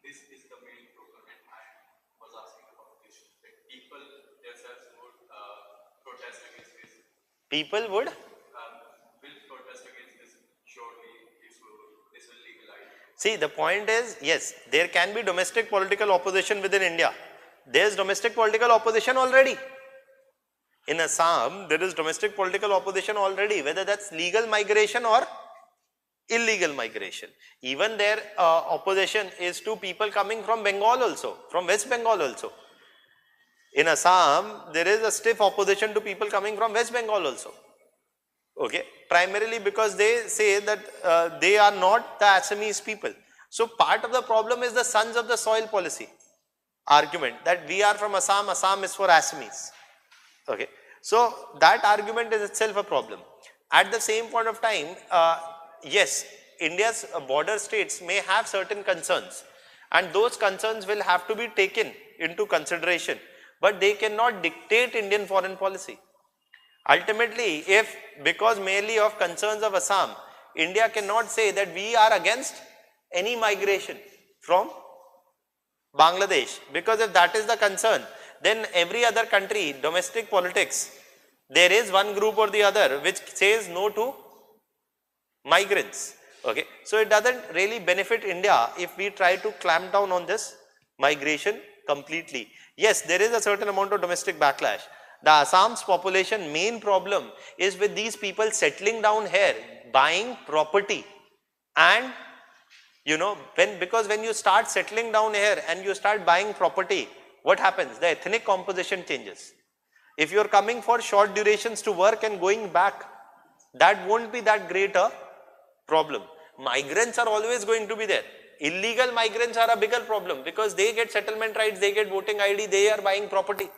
This is the main problem, and I was asking about this. That people themselves would protest against this. People would Protest against this. Surely this will legalize. see, the point is, yes, there can be domestic political opposition within India. There is domestic political opposition already. In Assam, there is domestic political opposition already, whether that's legal migration or illegal migration. Even their opposition is to people coming from Bengal also, from West Bengal also. In Assam, there is a stiff opposition to people coming from West Bengal also. Okay, primarily because they say that they are not the Assamese people. So part of the problem is the sons of the soil policy argument, that we are from Assam, Assam is for Assamese. Okay, so that argument is itself a problem. At the same point of time, yes, India's border states may have certain concerns, and those concerns will have to be taken into consideration, but they cannot dictate Indian foreign policy. Ultimately, if because merely of concerns of Assam, India cannot say that we are against any migration from Bangladesh, because if that is the concern, then every other country, domestic politics, there is one group or the other which says no to migrants. Okay, so it doesn't really benefit India if we try to clamp down on this migration completely. Yes, there is a certain amount of domestic backlash. The Assam's population main problem is with these people settling down here, buying property, and because when you start settling down here and you start buying property, what happens? The ethnic composition changes. If you're coming for short durations to work and going back, that won't be that great a problem. Migrants are always going to be there. Illegal migrants are a bigger problem because they get settlement rights, they get voting ID, they are buying property.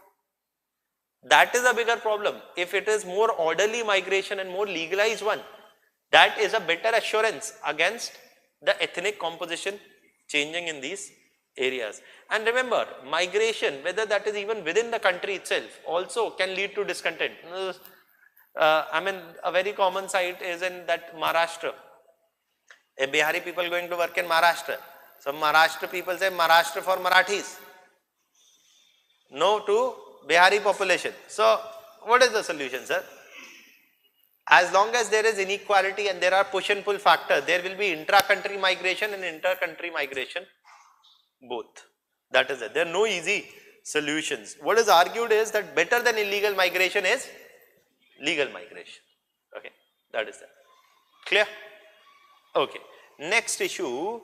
That is a bigger problem. If it is more orderly migration and more legalized one, that is a better assurance against the ethnic composition changing in these areas. And remember, migration, whether that is even within the country itself, also can lead to discontent. A very common sight is in that Maharashtra. A Bihari people going to work in Maharashtra. So Maharashtra people say Maharashtra for Marathis. No to Bihari population. So what is the solution, sir? As long as there is inequality and there are push and pull factors, there will be intra-country migration and inter-country migration both. That is it. There are no easy solutions. What is argued is that better than illegal migration is legal migration. Okay, that is that. Clear? Okay. Next issue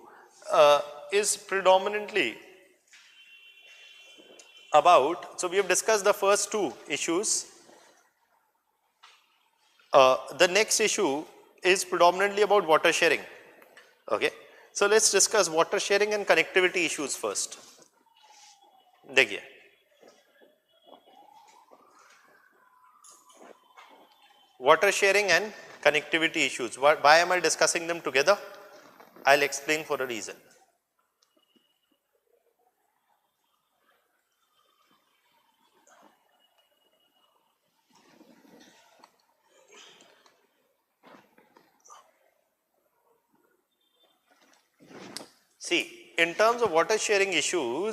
is predominantly about, so we have discussed the first two issues. The next issue is predominantly about water sharing. Okay, so let's discuss water sharing and connectivity issues first. देखिए, water sharing and connectivity issues. Why am I discussing them together? I'll explain for a reason. See, in terms of water sharing issues,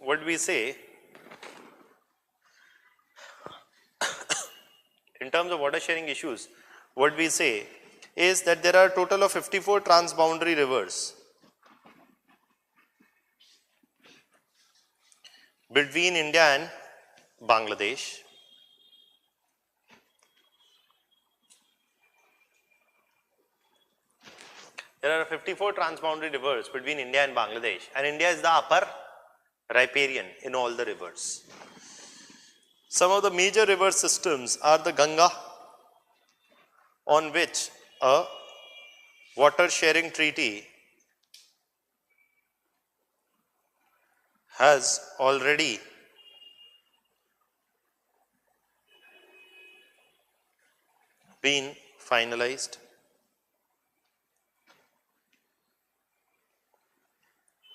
what we say, is that there are a total of 54 transboundary rivers between India and Bangladesh. There are 54 transboundary rivers between India and Bangladesh, and India is the upper riparian in all the rivers. Some of the major river systems are the Ganga, on which a water sharing treaty has already been finalized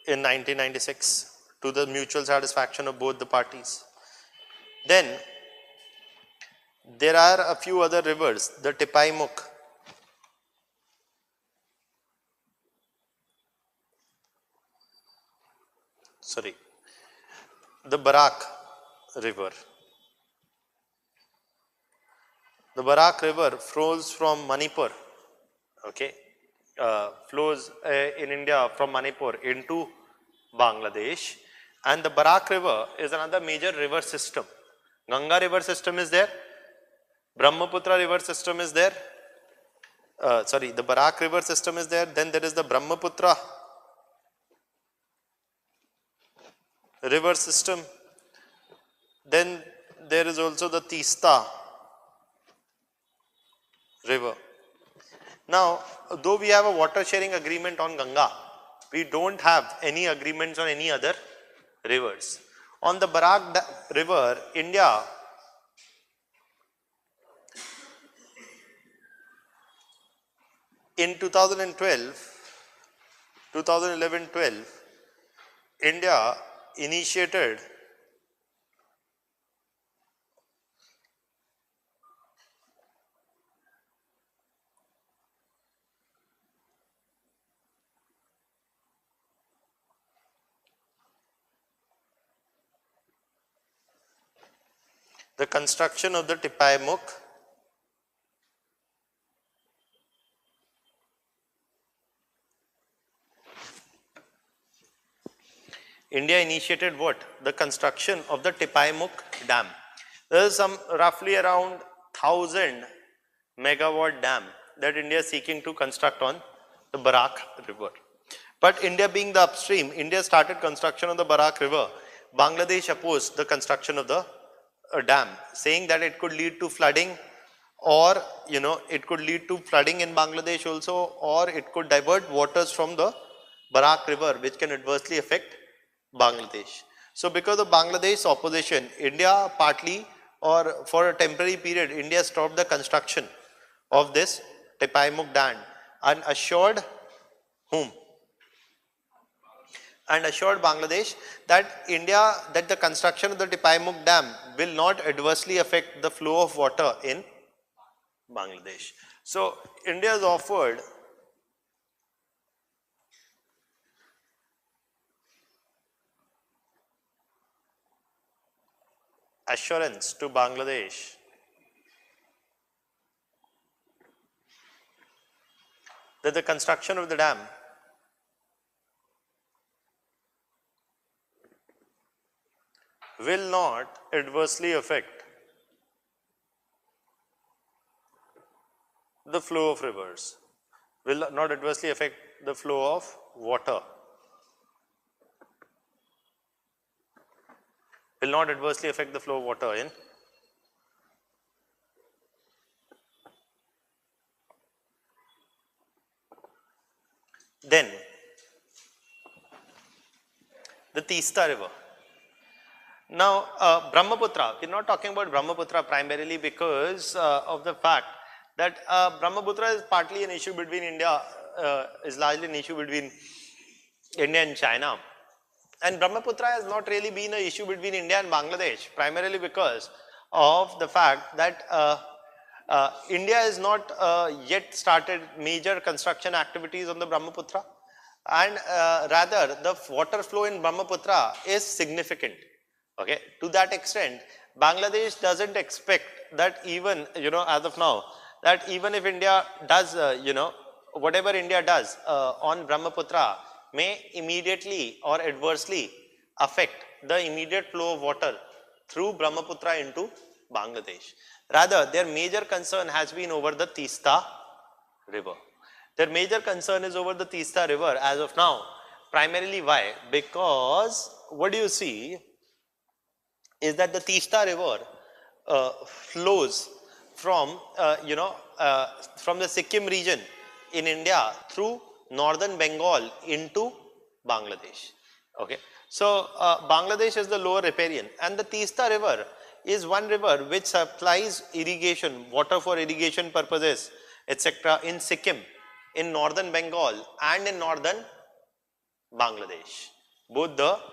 in 1996 to the mutual satisfaction of both the parties. Then there are a few other rivers, the Tipaimukh, the Barak river. The Barak river flows from Manipur, okay, flows in India from Manipur into Bangladesh, and the Barak river is another major river system. Ganga river system is there, Brahmaputra river system is there, the Barak river system is there, then there is the Brahmaputra river system, then there is also the Teesta river. Now, though we have a water sharing agreement on Ganga, we don't have any agreements on any other rivers. On the Barak river, India In 2011-12, India initiated the construction of the Tipaimuk India initiated what? The construction of the Tipaimuk Dam. There is some roughly around 1000 megawatt dam that India is seeking to construct on the Barak River. But India being the upstream, India started construction on the Barak River. Bangladesh opposed the construction of the dam, saying that it could lead to flooding, or it could lead to flooding in Bangladesh also, or it could divert waters from the Barak River, which can adversely affect Bangladesh. So because of Bangladesh's opposition, India partly, or for a temporary period, India stopped the construction of this Tepaimuk Dam and assured whom? And assured Bangladesh that that the construction of the Tepaimuk Dam will not adversely affect the flow of water in Bangladesh. So India has offered assurance to Bangladesh that the construction of the dam will not adversely affect the flow of rivers, will not adversely affect the flow of water, will not adversely affect the flow of water in. Then the Teesta River. Now, Brahmaputra, we're not talking about Brahmaputra primarily because of the fact that Brahmaputra is partly an issue between India, is largely an issue between India and China. And Brahmaputra has not really been an issue between India and Bangladesh, primarily because of the fact that India has not yet started major construction activities on the Brahmaputra, and rather the water flow in Brahmaputra is significant. Okay, to that extent, Bangladesh doesn't expect that even, as of now, that even if India does, whatever India does on Brahmaputra may immediately or adversely affect the immediate flow of water through Brahmaputra into Bangladesh. Rather, their major concern has been over the Teesta River. Their major concern is over the Teesta River as of now. Primarily why? Because what do you see is that the Teesta River flows from, from the Sikkim region in India through northern Bengal into Bangladesh. Okay. So, Bangladesh is the lower riparian, and the Teesta River is one river which supplies irrigation, water for irrigation purposes, etc. in Sikkim, in northern Bengal and in northern Bangladesh,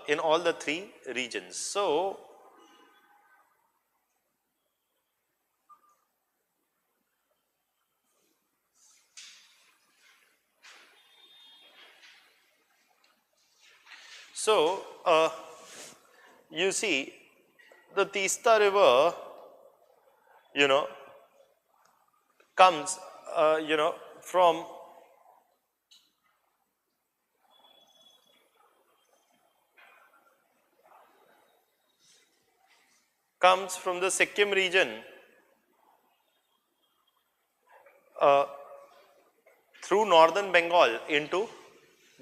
in all the three regions. So, you see the Teesta River, comes, from the Sikkim region through northern Bengal into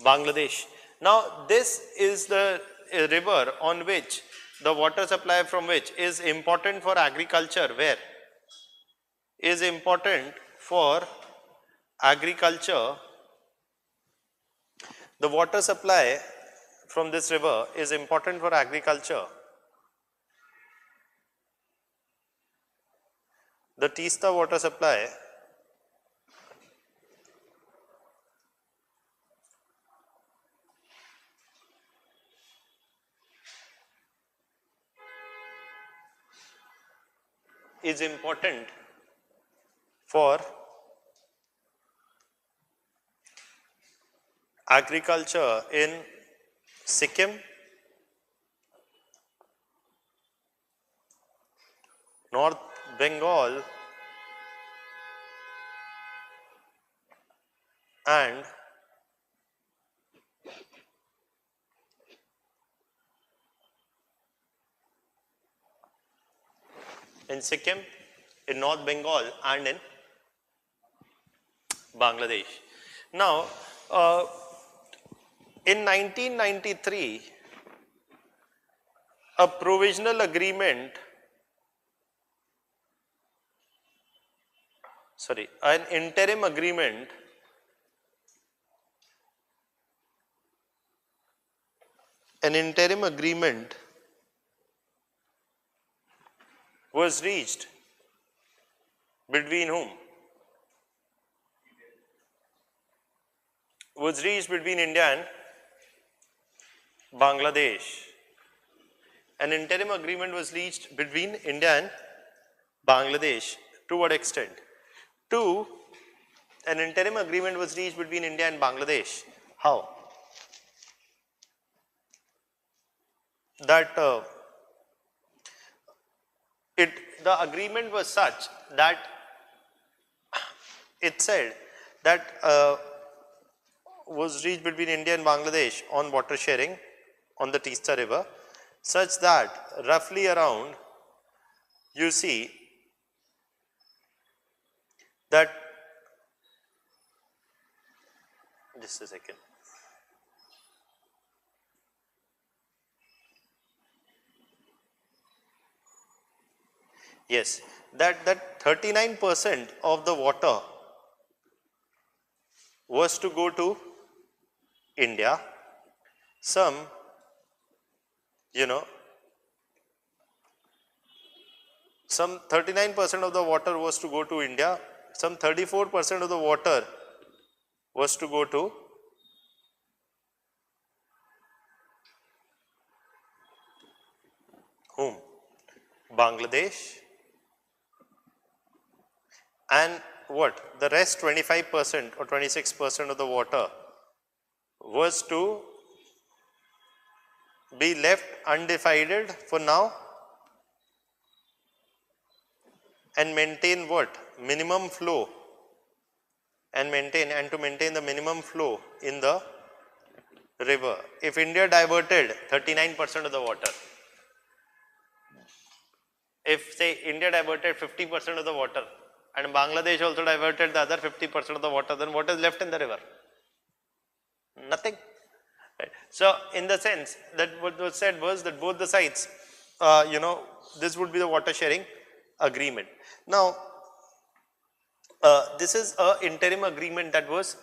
Bangladesh. Now, this is the river on which the water supply from which is important for agriculture, where is important for agriculture. The water supply from this river is important for agriculture. The Teesta water supply is important for agriculture in Sikkim, North Bengal, and in Sikkim, in North Bengal, and in Bangladesh. Now, in 1993, a provisional agreement, an interim agreement was reached between whom? Was reached between India and Bangladesh. An interim agreement was reached between India and Bangladesh. To what extent? An interim agreement was reached between India and Bangladesh. How? That the agreement was such that it said that was reached between India and Bangladesh on water sharing on the Teesta River, such that roughly around, you see that, just a second. Yes, that 39% of the water was to go to India. Some, some 39% of the water was to go to India. Some 34% of the water was to go to whom? Bangladesh. And what? The rest 25% or 26% of the water was to be left undivided for now and maintain what? Minimum flow, and to maintain the minimum flow in the river. If India diverted 39% of the water, if say India diverted 50% of the water and Bangladesh also diverted the other 50% of the water, then what is left in the river? Nothing. Right. So, in the sense that what was said was that both the sides, this would be the water sharing agreement. Now, this is an interim agreement that was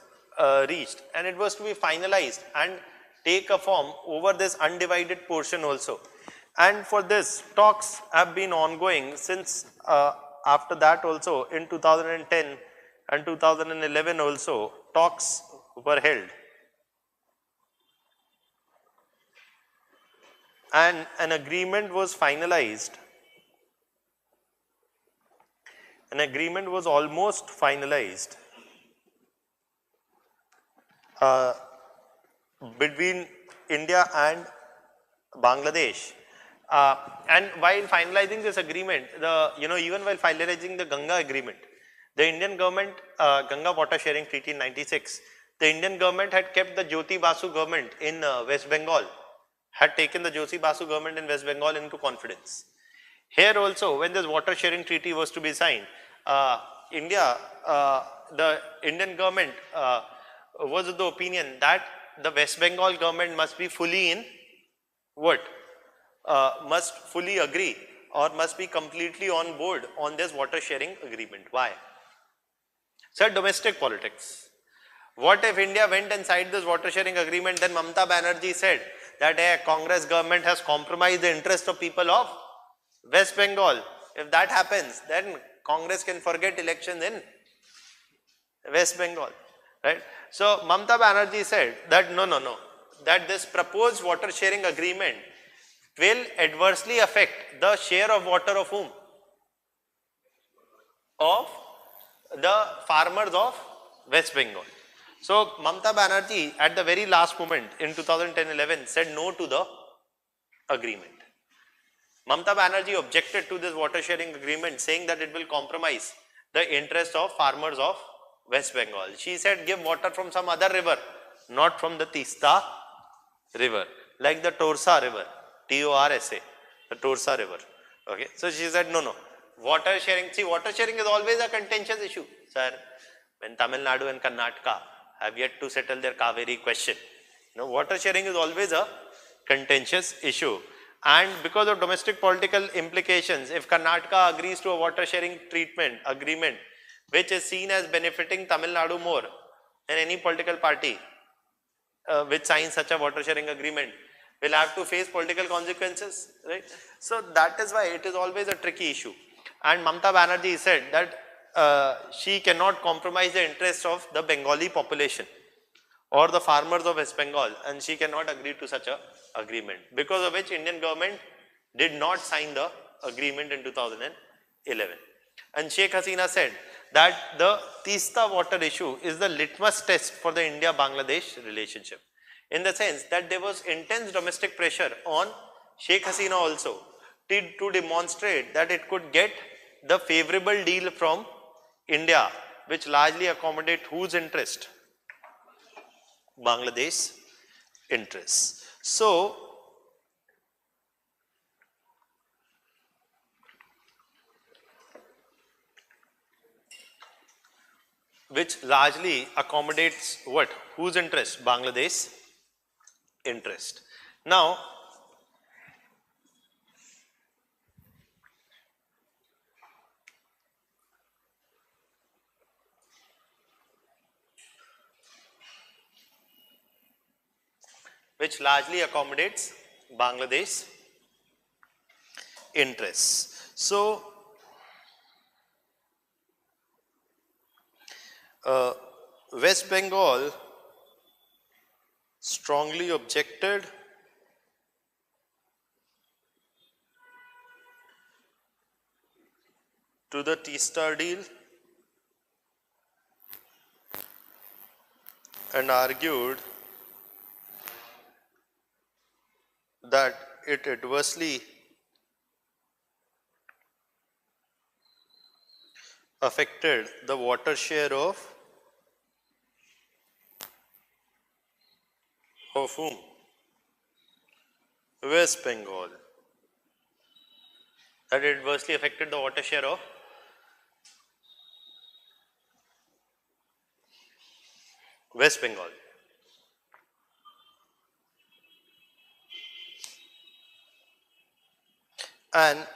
reached, and it was to be finalized and take a form over this undivided portion also. And for this, talks have been ongoing since after that also. In 2010 and 2011 also, talks were held. And an agreement was finalized. An agreement was almost finalized between India and Bangladesh. And while finalizing this agreement, even while finalizing the Ganga agreement, the Indian government, Ganga Water Sharing Treaty in 96, the Indian government had kept the Jyoti Basu government in West Bengal, had taken the Jyoti Basu government in West Bengal into confidence. Here also, when this water sharing treaty was to be signed, the Indian government was of the opinion that the West Bengal government must be fully in what? Must fully agree or must be completely on board on this water sharing agreement. Why? Sir, domestic politics. What if India went and signed this water sharing agreement, then Mamata Banerjee said that a Congress government has compromised the interest of people of West Bengal. If that happens, then Congress can forget elections in West Bengal, right? So Mamata Banerjee said that no, that this proposed water sharing agreement will adversely affect the share of water of whom? of the farmers of West Bengal. So Mamata Banerjee at the very last moment in 2010-11 said no to the agreement. Mamata Banerjee objected to this water sharing agreement, saying that it will compromise the interest of farmers of West Bengal. She said give water from some other river, not from the Tista river, like the Torsa river, Torsa, the Torsa river. Okay, so she said no, water sharing. See, water sharing is always a contentious issue, sir. When Tamil Nadu and Karnataka have yet to settle their Kaveri question, water sharing is always a contentious issue. And because of domestic political implications, if Karnataka agrees to a water sharing agreement, which is seen as benefiting Tamil Nadu more than any political party, which signs such a water sharing agreement, will have to face political consequences, right? So that is why it is always a tricky issue. And Mamata Banerjee said that she cannot compromise the interests of the Bengali population or the farmers of West Bengal, and she cannot agree to such a agreement, because of which Indian government did not sign the agreement in 2011. And Sheikh Hasina said that the Tista water issue is the litmus test for the India-Bangladesh relationship, in the sense that there was intense domestic pressure on Sheikh Hasina also to demonstrate that it could get the favorable deal from India, which largely accommodate whose interest? Bangladesh interests. So, which largely accommodates what? Whose interest? Bangladesh interest. Now, which largely accommodates Bangladesh interests. So, West Bengal strongly objected to the T-Star deal and argued that it adversely affected the water share of whom? West Bengal. That it adversely affected the water share of West Bengal. And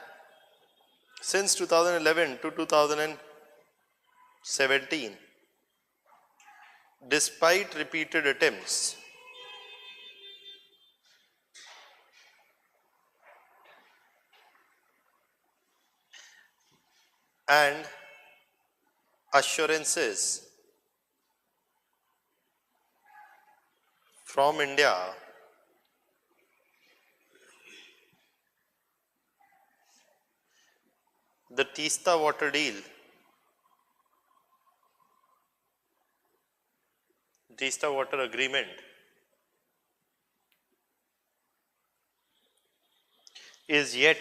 since 2011 to 2017, despite repeated attempts and assurances from India, the Tista water deal, Tista water agreement is yet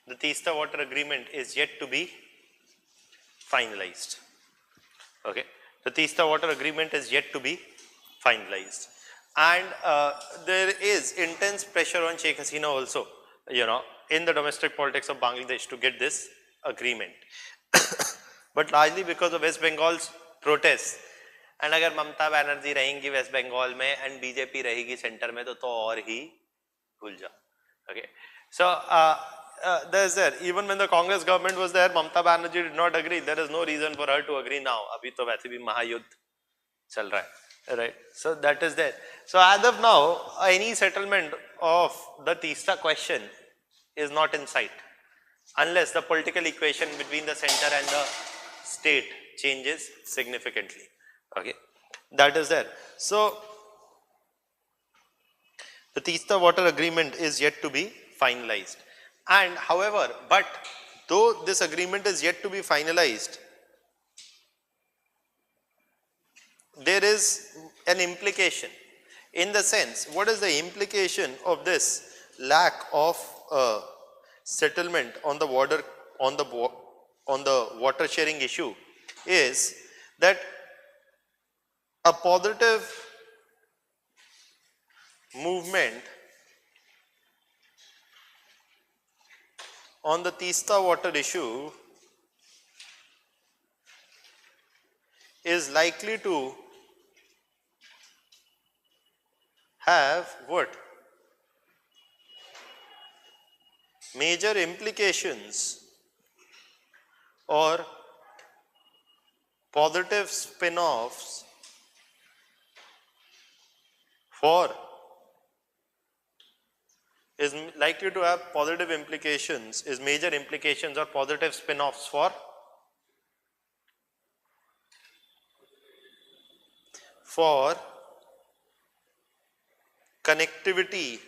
the Tista water agreement is yet to be finalized. Okay, the Tista water agreement is yet to be finalized, and there is intense pressure on Sheikh Hasina also, in the domestic politics of Bangladesh to get this agreement. But largely because of West Bengal's protests, and अगर ममता बनर्जी रहेंगी waste Bengal में and BJP रहेगी centre में तो और ही भूल जा. Okay, so there's there. Even when the Congress government was there, Mamata Banerjee did not agree. There is no reason for her to agree now. अभी तो वैसे भी महायुद्ध चल रहा है, right? So that is there. So as of now, any settlement of the Tista question is not in sight, unless the political equation between the center and the state changes significantly. Okay, that is there. So The Teesta Water Agreement is yet to be finalized. And however, but though this agreement is yet to be finalized, there is an implication. In the sense, what is the implication of this lack of settlement on the water on the water sharing issue is that a positive movement on the Teesta water issue is likely to have what? Major implications or positive spin-offs for is likely to have positive implications, is major implications or positive spin-offs for connectivity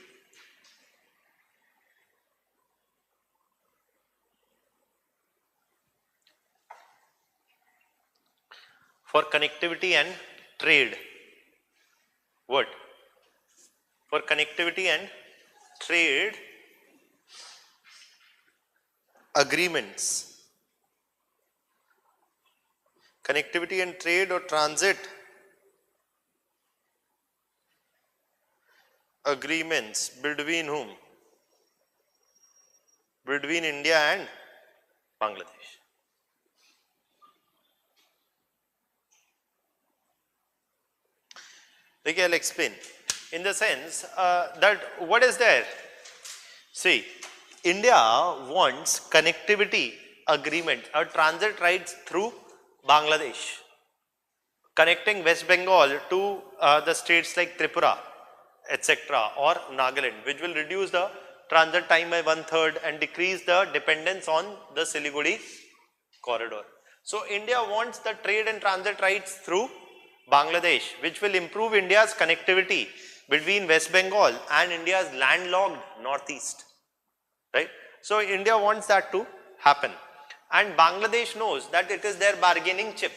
and trade. What? For connectivity and trade agreements. Connectivity and trade or transit agreements between whom? Between India and Bangladesh. Okay, I'll explain. In the sense that what is there? See, India wants connectivity agreement or transit rights through Bangladesh, connecting West Bengal to the states like Tripura, etc. or Nagaland, which will reduce the transit time by 1/3 and decrease the dependence on the Siliguri corridor. So India wants the trade and transit rights through Bangladesh, which will improve India's connectivity between West Bengal and India's landlocked northeast. Right? So India wants that to happen. And Bangladesh knows that it is their bargaining chip.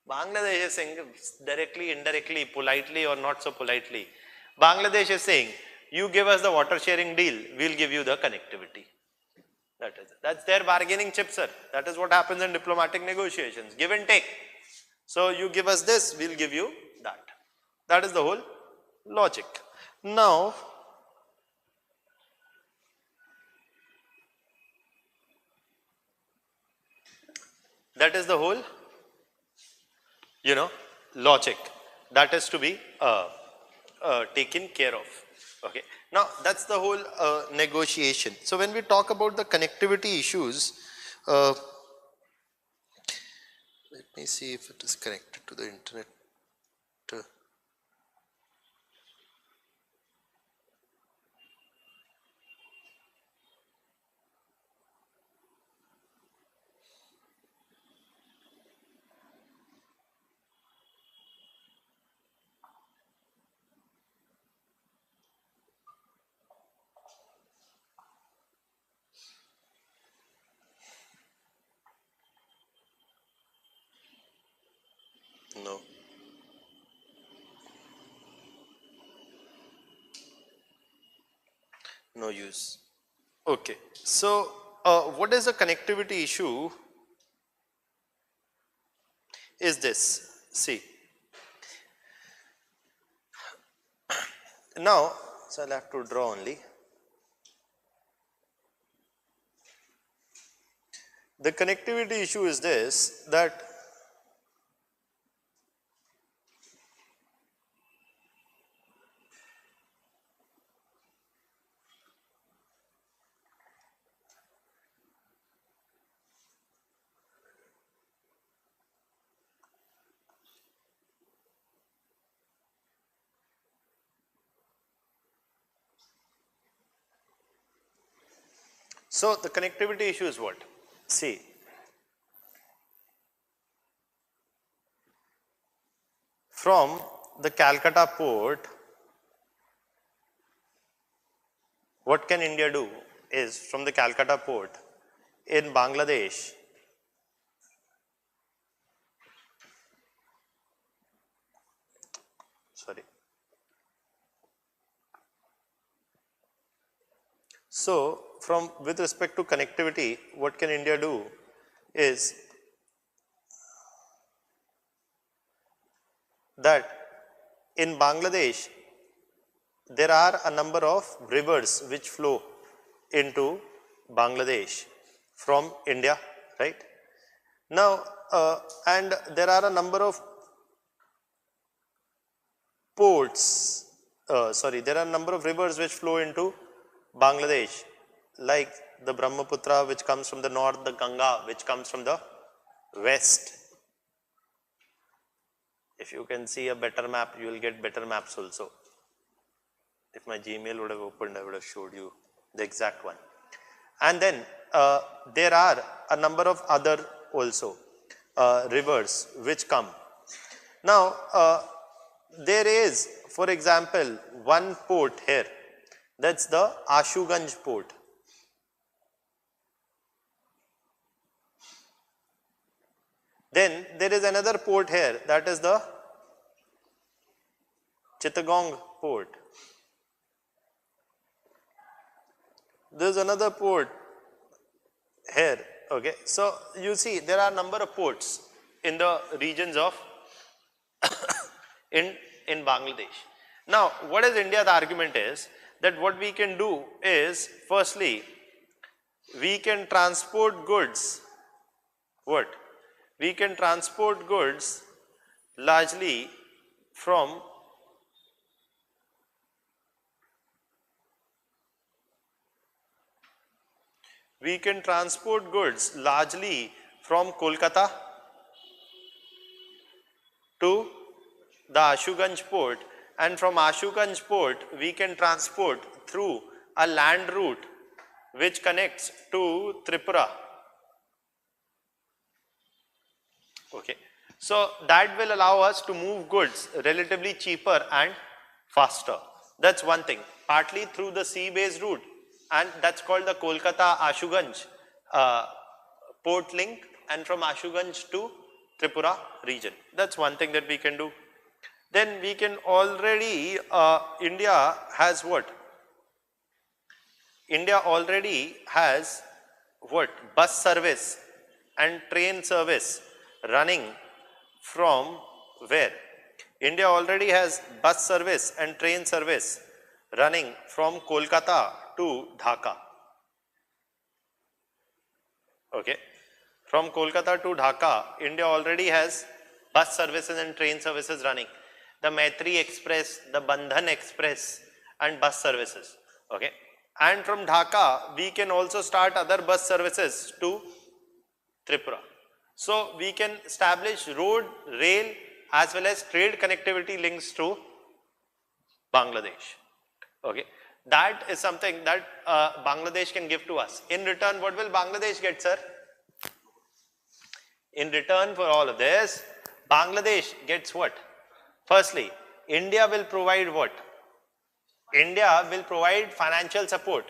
Bangladesh is saying directly, indirectly, politely or not so politely. Bangladesh is saying, you give us the water sharing deal, we'll give you the connectivity. That's their bargaining chip, sir. That is what happens in diplomatic negotiations. Give and take. So you give us this, we'll give you that. That is the whole logic. Now, that is the whole, logic that is to be taken care of. Okay. Now, that's the whole negotiation. So, when we talk about the connectivity issues, let me see if it is connected to the internet. No. No use. Okay. So, what is the connectivity issue? Is this. See. Now, so I'll have to draw only. The connectivity issue is this, that so the connectivity issue is what? See, from the Calcutta port what can India do is from the Calcutta port in Bangladesh, sorry. So from with respect to connectivity, what can India do is that in Bangladesh there are a number of rivers which flow into Bangladesh from India, right? Now, and there are a number of ports, there are a number of rivers which flow into Bangladesh, like the Brahmaputra which comes from the north, the Ganga which comes from the west. If you can see a better map, you will get better maps also. If my Gmail would have opened, I would have showed you the exact one. And then there are a number of other also rivers which come. Now, there is, for example, one port here, that's the Ashuganj port. Then there is another port here, that is the Chittagong port. There is another port here, okay. So you see there are a number of ports in the regions of in Bangladesh. Now what is India's argument is that what we can do is, firstly, we can transport goods, what? We can transport goods largely from Kolkata to the Ashuganj port, and from Ashuganj port we can transport through a land route which connects to Tripura. Okay. So that will allow us to move goods relatively cheaper and faster. That's one thing, partly through the sea-based route, and that's called the Kolkata Ashuganj port link, and from Ashuganj to Tripura region. That's one thing that we can do. Then we can already, India has what? India already has what? Bus service and train service running from where? India already has bus service and train service running from Kolkata to Dhaka. Okay. From Kolkata to Dhaka, India already has bus services and train services running. The Maitri Express, the Bandhan Express and bus services. Okay. And from Dhaka, we can also start other bus services to Tripura. So we can establish road, rail as well as trade connectivity links to Bangladesh. Okay. That is something that Bangladesh can give to us. In return, what will Bangladesh get, sir? In return for all of this, Bangladesh gets what? Firstly, India will provide what? India will provide financial support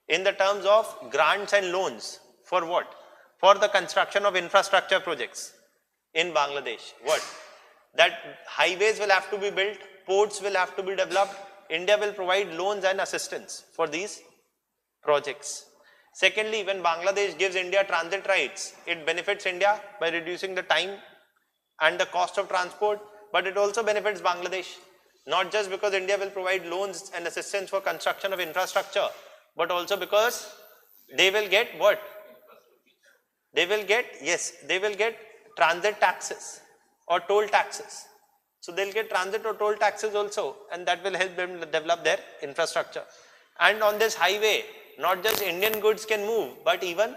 in the terms of grants and loans for what? For the construction of infrastructure projects in Bangladesh. What? That highways will have to be built, ports will have to be developed. India will provide loans and assistance for these projects. Secondly, when Bangladesh gives India transit rights, it benefits India by reducing the time and the cost of transport, but it also benefits Bangladesh, not just because India will provide loans and assistance for construction of infrastructure, but also because they will get what? They will get, yes, they will get transit taxes or toll taxes. So they'll get transit or toll taxes also, and that will help them develop their infrastructure. And on this highway, not just Indian goods can move, but even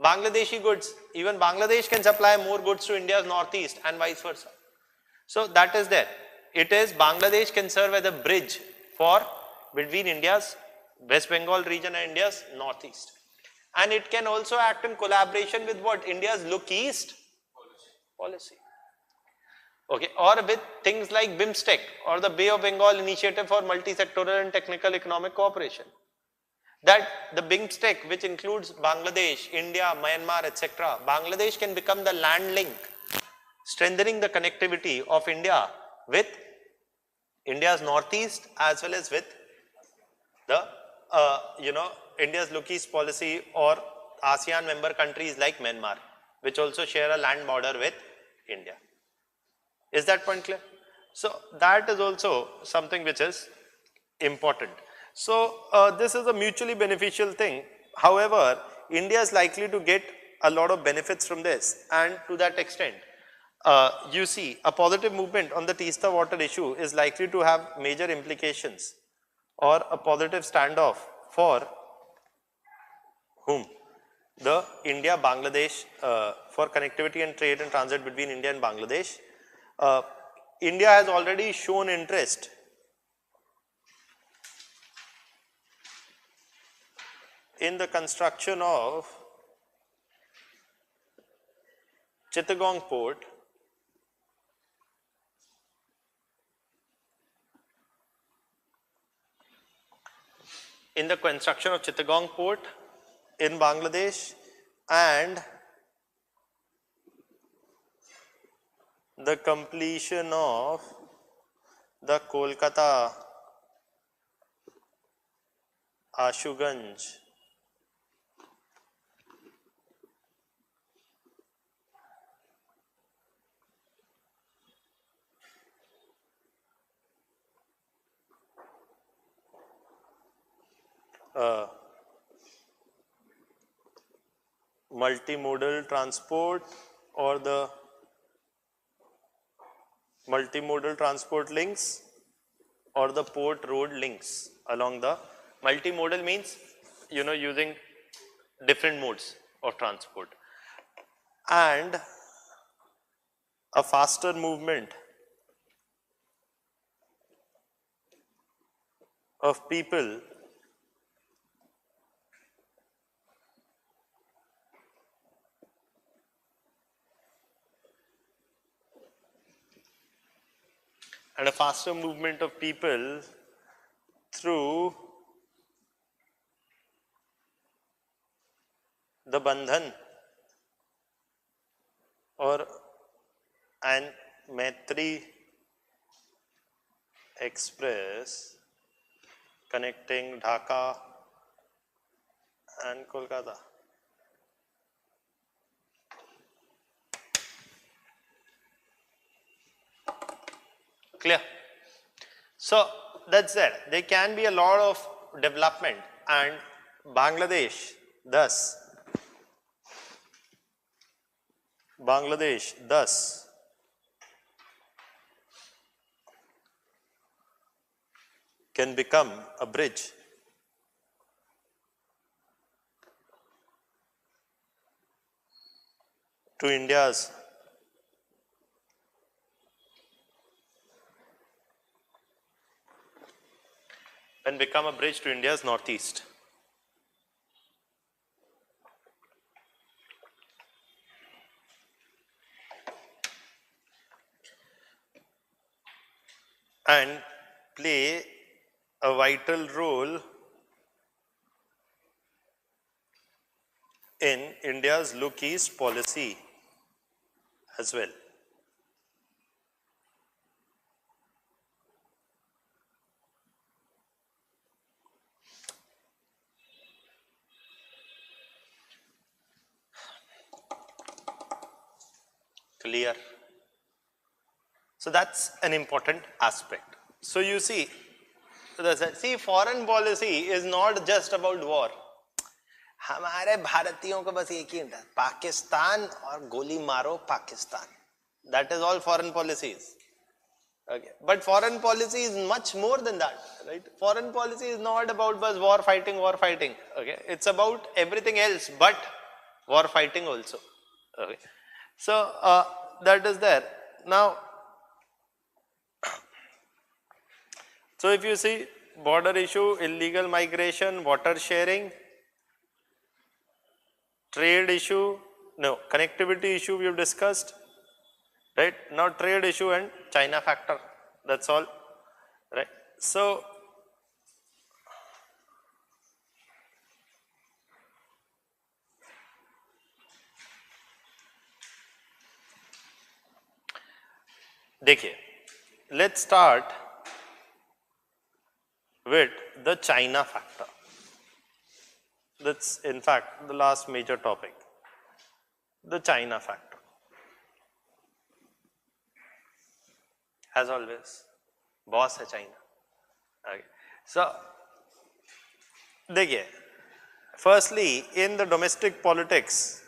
Bangladeshi goods. Even Bangladesh can supply more goods to India's northeast and vice versa. So that is there. It is Bangladesh can serve as a bridge for between India's West Bengal region and India's northeast. And it can also act in collaboration with what? India's Look East policy. Okay, or with things like BIMSTEC or the Bay of Bengal Initiative for Multi-Sectoral and Technical Economic Cooperation. that the BIMSTEC, which includes Bangladesh, India, Myanmar, etc., Bangladesh can become the land link, strengthening the connectivity of India with India's northeast as well as with the India's look east policy or ASEAN member countries like Myanmar, which also share a land border with India. Is that point clear? So that is also something which is important. So this is a mutually beneficial thing. However, India is likely to get a lot of benefits from this, and to that extent, you see a positive movement on the Teesta water issue is likely to have major implications or a positive standoff for whom? The India-Bangladesh for connectivity and trade and transit between India and Bangladesh. India has already shown interest in the construction of Chittagong port in Bangladesh and the completion of the Kolkata Ashuganj multimodal transport or the multimodal transport links or the port road links along the multimodal means using different modes of transport and a faster movement of people through the Bandhan or an Maitri Express connecting Dhaka and Kolkata. Clear? So that's there. There can be a lot of development, and Bangladesh thus can become a bridge to India's northeast. And play a vital role in India's look east policy as well. Clear? So that's an important aspect. So you see, foreign policy is not just about war. हमारे भारतीयों को बस एक ही होता है, पाकिस्तान और गोली मारो Pakistan. That is all foreign policies. Okay. But foreign policy is much more than that, right? Foreign policy is not about bus war fighting. Okay. It's about everything else but war fighting also. Okay. So that is there. Now, so if you see border issue, illegal migration, water sharing, trade issue, no, connectivity issue we have discussed, right? Now trade issue and China factor, that's all, right? So देखिए, let's start with the China factor. That's in fact the last major topic, the China factor. As always, boss है China. Okay. So, देखिए, firstly, in the domestic politics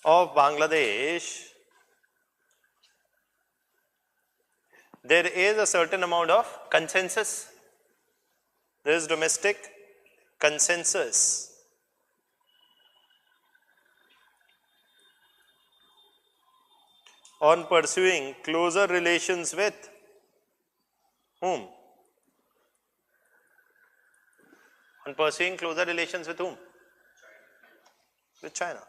of Bangladesh, there is a certain amount of consensus. There is domestic consensus on pursuing closer relations with whom? On pursuing closer relations with whom? With China.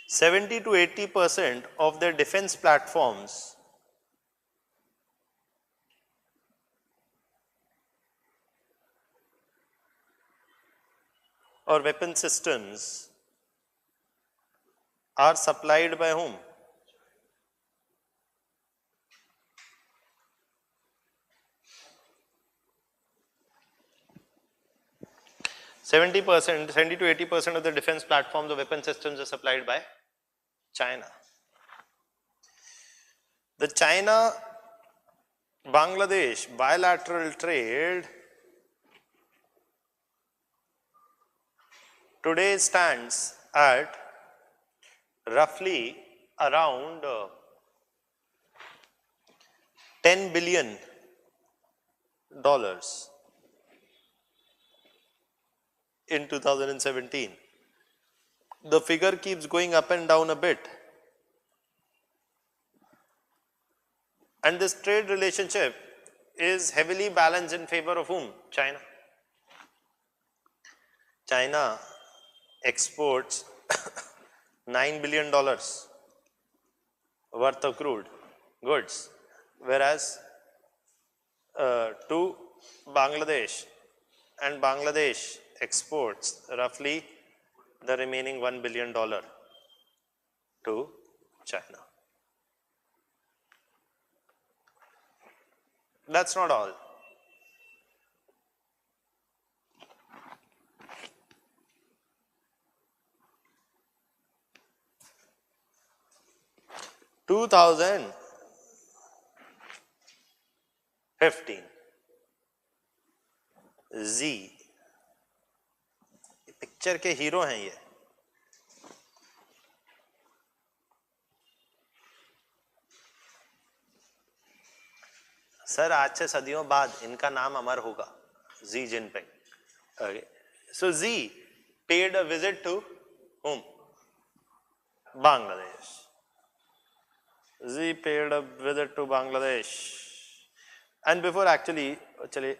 $70 to 80% of their defense platforms or weapon systems are supplied by whom? 70%, 70 to 80% of the defense platforms or weapon systems are supplied by China. The China-Bangladesh bilateral trade today stands at roughly around $10 billion. In 2017. The figure keeps going up and down a bit. And this trade relationship is heavily balanced in favor of whom? China. China exports $9 billion worth of crude goods, whereas to Bangladesh, and Bangladesh exports roughly the remaining $1 billion to China. That's not all. (2015) Z picture के hero हैं ये. Sir आज से सदियों बाद इनका नाम अमर होगा, Xi Jinping. Okay. So Z paid a visit to whom? Bangladesh. Z paid a visit to Bangladesh. And before actually, चलिए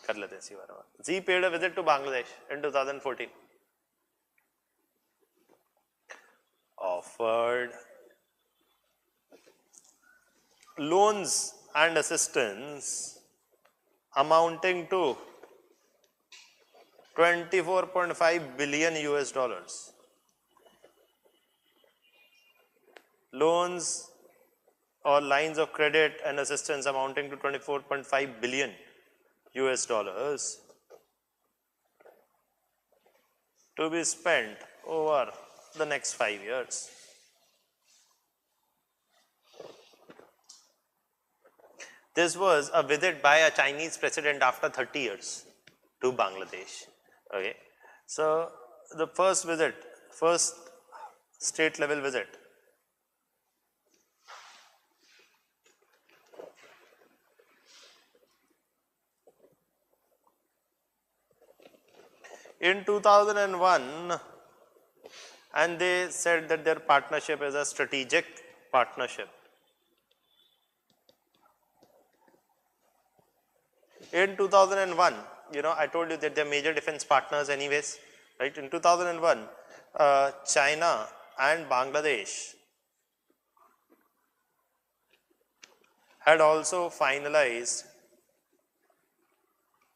कर लेते हैं इसी बारे में. Z paid a visit to Bangladesh in 2014. Offered loans and assistance amounting to 24.5 billion US dollars. Loans or lines of credit and assistance amounting to 24.5 billion US dollars to be spent over the next 5 years. This was a visit by a Chinese president after 30 years to Bangladesh. Okay. So the first visit, first state level visit. In 2001, and they said that their partnership is a strategic partnership. In 2001, I told you that they're major defense partners anyways, right? In 2001, China and Bangladesh had also finalized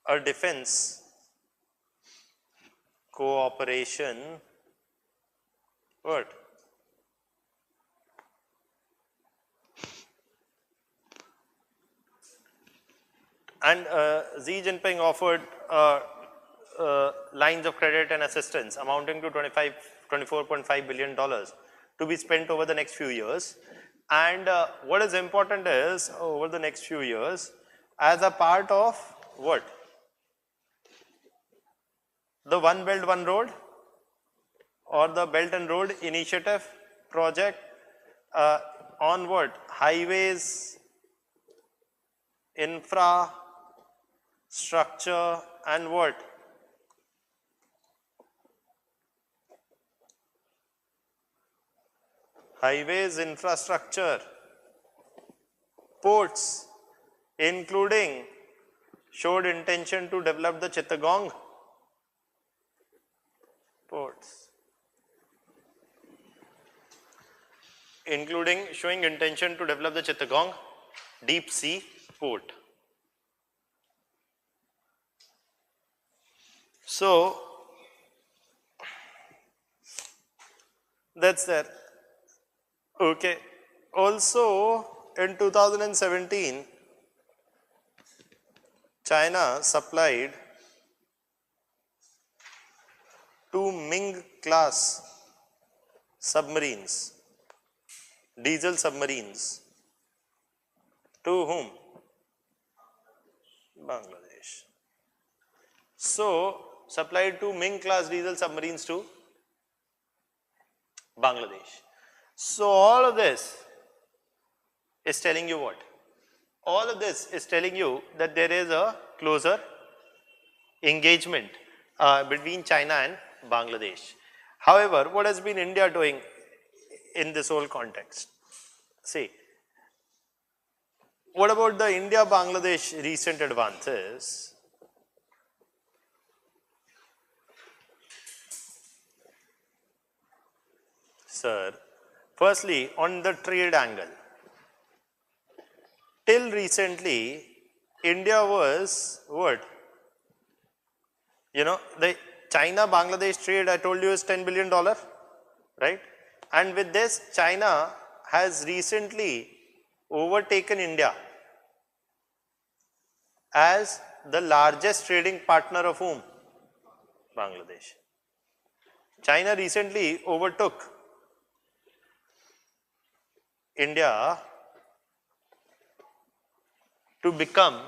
a defense cooperation, what? And Xi Jinping offered lines of credit and assistance amounting to $24.5 billion to be spent over the next few years. And what is important is, over the next few years, as a part of what? The One Belt, One Road, or the Belt and Road Initiative project on what? Highways, infrastructure, and what? Highways, infrastructure, ports, including showed intention to develop the Chittagong ports, including showing intention to develop the Chittagong deep sea port. So that's there. Okay. Also in 2017, China supplied 2 Ming class submarines, diesel submarines. To whom? Bangladesh. So supplied 2 Ming class diesel submarines to Bangladesh. So all of this is telling you what? All of this is telling you that there is a closer engagement between China and Bangladesh. However, what has been India doing in this whole context? See, what about the India-Bangladesh recent advances? Sir, firstly, on the trade angle, till recently, India was what? You know, the China-Bangladesh trade I told you is $10 billion, right? And with this, China has recently overtaken India as the largest trading partner of whom? Bangladesh. China recently overtook India to become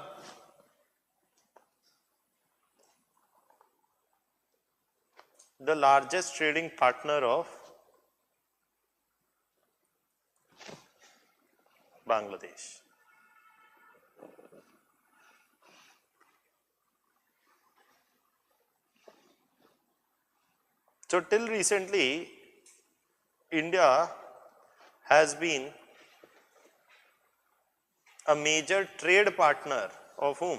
the largest trading partner of Bangladesh. So till recently, India has been a major trade partner of whom?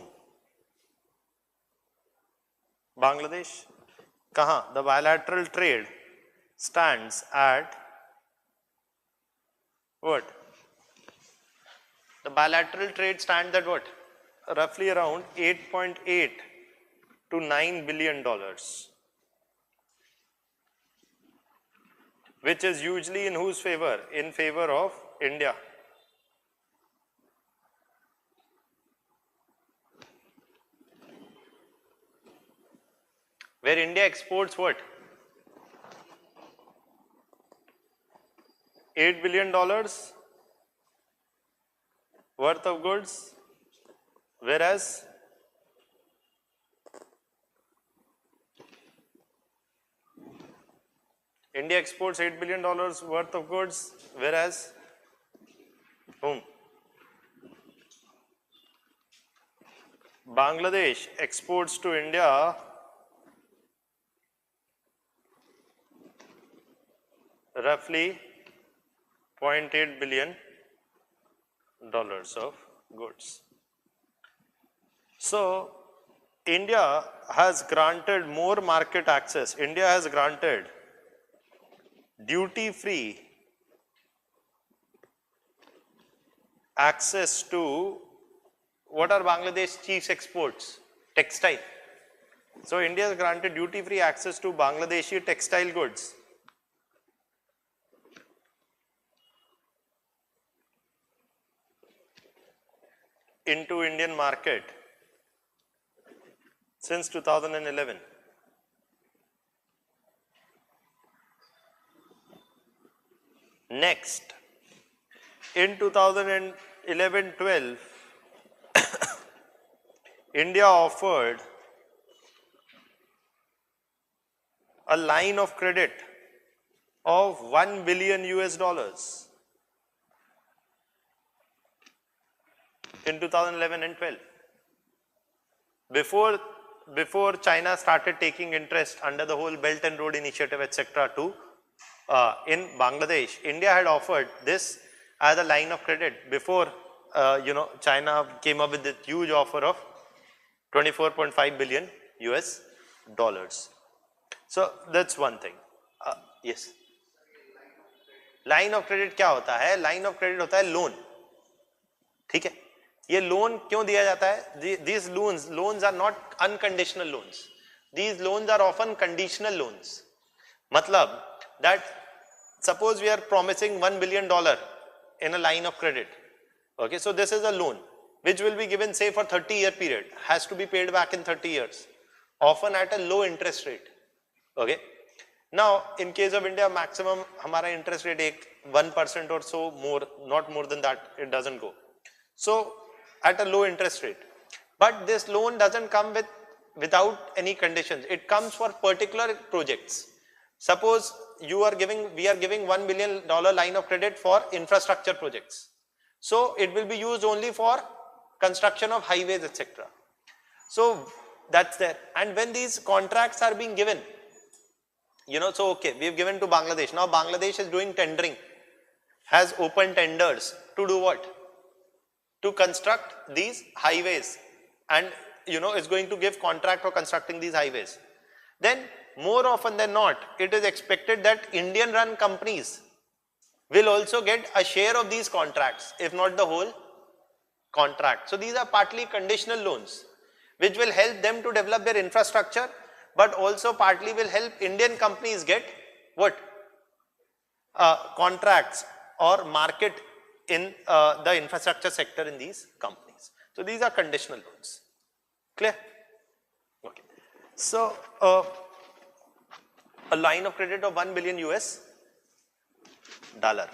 Bangladesh. Kahan? The bilateral trade stands at what? The bilateral trade stands at what? Roughly around 8.8 to $9 billion, which is usually in whose favor? In favor of India. Where India exports what? $8 billion worth of goods, whereas India exports $8 billion worth of goods, whereas whom? Bangladesh exports to India roughly $0.8 billion of goods. So India has granted more market access. India has granted duty-free access to what are Bangladesh's chief exports? Textile. So India has granted duty-free access to Bangladeshi textile goods. Into Indian market since 2011. Next, in 2011-12, India offered a line of credit of 1 billion US dollars in 2011 and 12. Before China started taking interest under the whole Belt and Road Initiative, etc., to in Bangladesh, India had offered this as a line of credit before China came up with this huge offer of 24.5 billion US dollars. So that's one thing. Yes. Line of credit क्या होता है? Line of credit होता है loan. ठीक है, ये loan क्यों दिया जाता है? These loans are not unconditional loans. These loans are often conditional loans. मतलब that suppose we are promising $1 billion in a line of credit. Okay, so this is a loan which will be given say for 30-year period, has to be paid back in 30 years, often at a low interest rate. Okay. Now, in case of India, maximum हमारा interest rate 1% or so, more, not more than that, it doesn't go. So, at a low interest rate. But this loan doesn't come without any conditions. It comes for particular projects. Suppose we are giving $1 billion line of credit for infrastructure projects. So, it will be used only for construction of highways, etc. So, that's there. And when these contracts are being given, so okay, we've given to Bangladesh. Now Bangladesh is doing tendering, has open tenders to do what? To construct these highways, and is going to give contract for constructing these highways. Then more often than not, it is expected that Indian run companies will also get a share of these contracts, if not the whole contract. So these are partly conditional loans, which will help them to develop their infrastructure, but also partly will help Indian companies get what? Contracts or market in the infrastructure sector in these companies. So these are conditional loans. Clear? Okay. So a line of credit of 1 billion US dollar.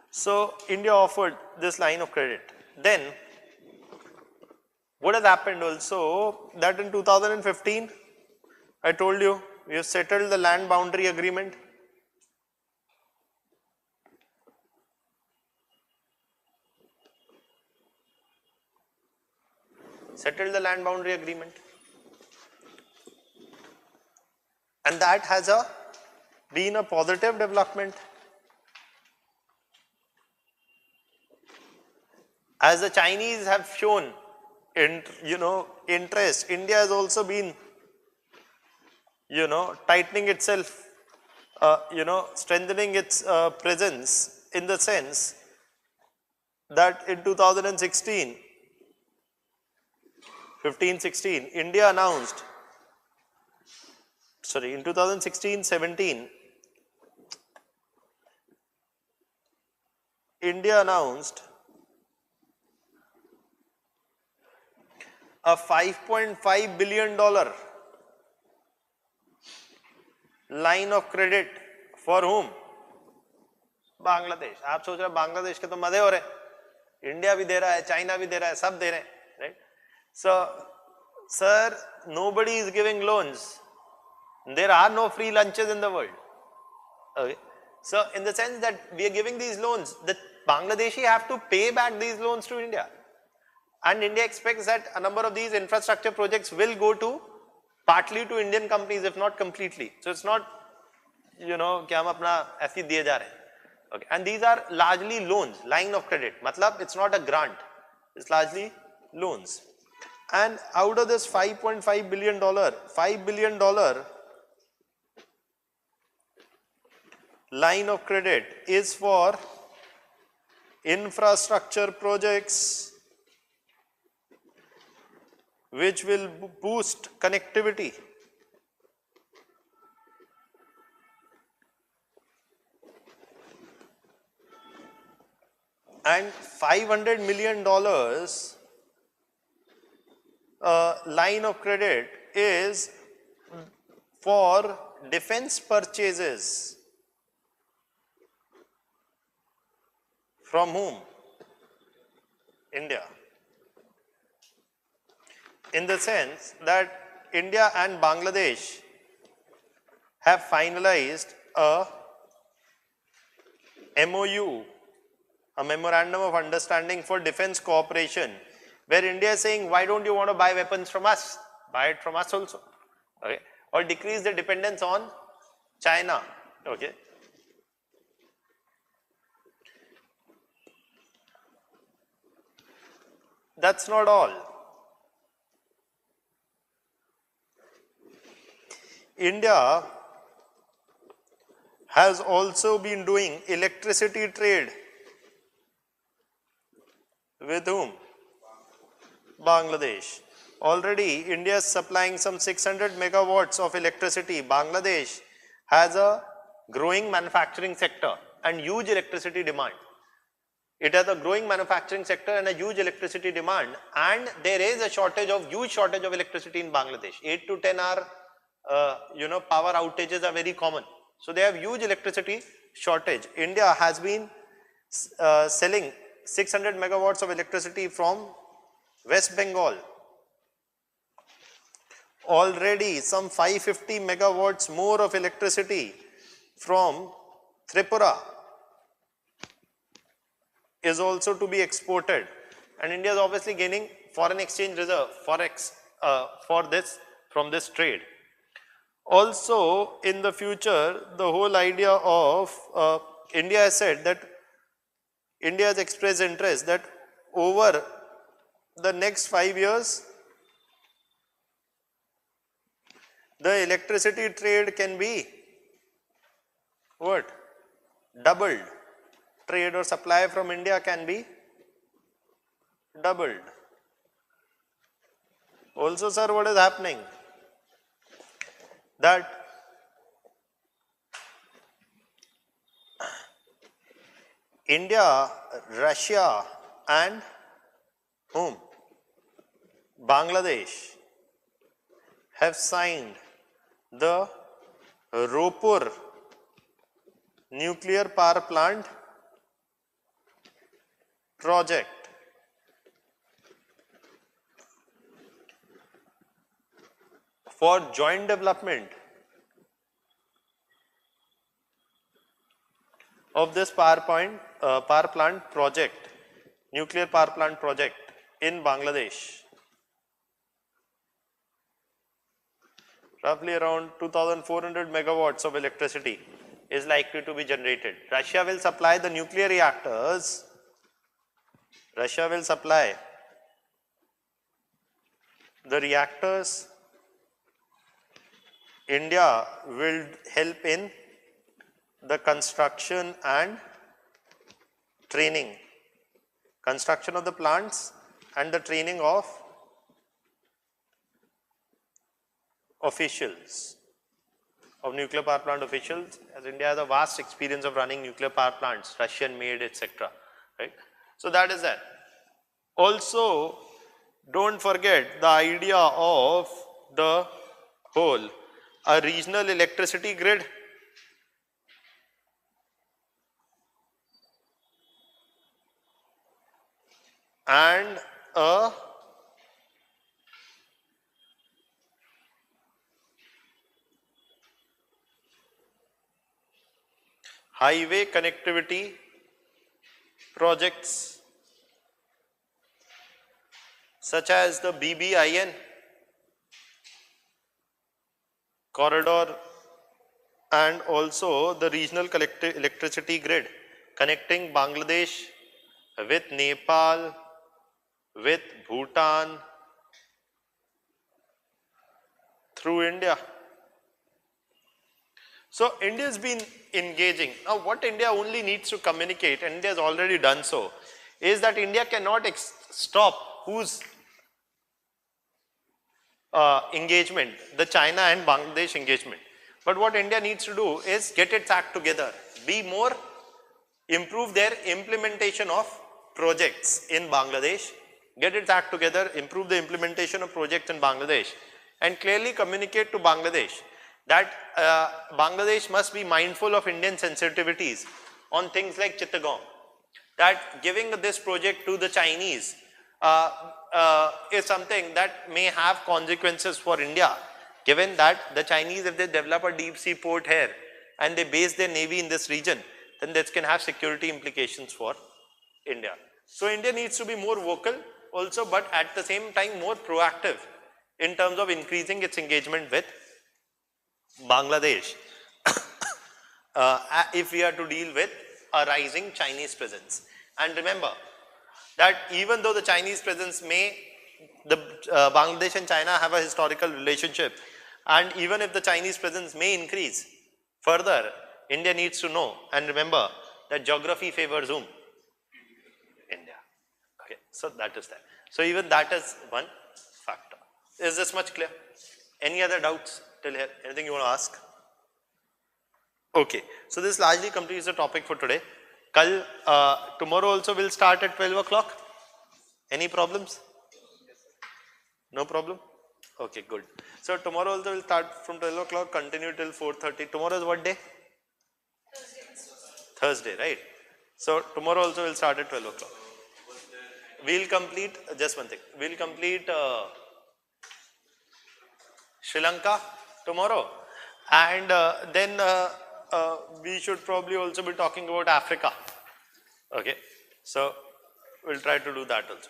So India offered this line of credit. Then what has happened also that in 2015, I told you, we have settled the land boundary agreement. Settled the land boundary agreement. And that has been a positive development. As the Chinese have shown, interest, India has also been tightening itself, strengthening its presence, in the sense that in 2016, 15-16, India announced, in 2016-17, India announced a $5.5 billion line of credit for whom? Bangladesh. आप सोच रहे हैं बांग्लादेश के तो मजे हो रहे, India भी दे रहा है, चाइना भी दे रहा है, सब दे रहे हैं, right? So, sir, nobody is giving loans. There are no free lunches in the world. Okay. So, in the sense that we are giving these loans, the Bangladeshi have to pay back these loans to India. And India expects that a number of these infrastructure projects will go to partly to Indian companies, if not completely. So it's not, कि हम अपना ऐसे दिए जा रहे हैं. Okay. And these are largely loans, line of credit. मतलब it's not a grant. It's largely loans. And out of this $5.5 billion, $5 billion line of credit is for infrastructure projects which will boost connectivity. And $500 million line of credit is for defense purchases. From whom? India. In the sense that India and Bangladesh have finalized a MOU, a Memorandum of Understanding for Defense Cooperation, where India is saying, why don't you want to buy weapons from us? Buy it from us also. Okay. Or decrease the dependence on China. Okay. That's not all. India has also been doing electricity trade. With whom? Bangladesh. Already India is supplying some 600 megawatts of electricity. Bangladesh has a growing manufacturing sector and huge electricity demand. It has a growing manufacturing sector and a huge electricity demand, and there is a huge shortage of electricity in Bangladesh. 8 to 10 hour power outages are very common. So they have huge electricity shortage. India has been selling 600 megawatts of electricity from West Bengal. Already some 550 megawatts more of electricity from Tripura is also to be exported, and India is obviously gaining foreign exchange reserve, forex, from this trade. Also in the future, the whole idea of India has said that India has expressed interest that over the next 5 years the electricity trade can be what? Doubled. Trade or supply from India can be doubled. Also, sir, what is happening? That India, Russia and whom? Bangladesh have signed the Ropur nuclear power plant project. For joint development of this power plant project, nuclear power plant project in Bangladesh. Roughly around 2,400 megawatts of electricity is likely to be generated. Russia will supply the nuclear reactors. Russia will supply the reactors. India will help in the construction and training, construction of the plants and the training of officials, of nuclear power plant officials, as India has a vast experience of running nuclear power plants, Russian made, etc. Right? So that is that. Also, don't forget the idea of the whole, a regional electricity grid. And a highway connectivity projects such as the BBIN corridor and also the regional electricity grid connecting Bangladesh with Nepal, with Bhutan, through India. So India has been engaging. Now what India only needs to communicate, and India has already done so, is that India cannot stop whose engagement, the China and Bangladesh engagement. But what India needs to do is get its act together, be more, improve their implementation of projects in Bangladesh, get its act together, improve the implementation of projects in Bangladesh, and clearly communicate to Bangladesh that Bangladesh must be mindful of Indian sensitivities on things like Chittagong, that giving this project to the Chinese is something that may have consequences for India, given that the Chinese, if they develop a deep sea port here and they base their navy in this region, then this can have security implications for India. So India needs to be more vocal also, but at the same time more proactive in terms of increasing its engagement with Bangladesh if we are to deal with a rising Chinese presence. And remember that even though the Chinese presence may, Bangladesh and China have a historical relationship, and even if the Chinese presence may increase further, India needs to know and remember that geography favors whom? India. Okay, so that is that. So even that is one factor. Is this much clear? Any other doubts till here? Anything you want to ask? Okay, so this largely completes the topic for today. Tomorrow also will start at 12 o'clock. Any problems? No problem? Okay, good. So tomorrow also will start from 12 o'clock, continue till 4:30. Tomorrow is what day? Thursday, right? So tomorrow also will start at 12 o'clock. We'll complete, just one thing, we'll complete Sri Lanka tomorrow, and then we should probably also be talking about Africa. Okay, so we'll try to do that also.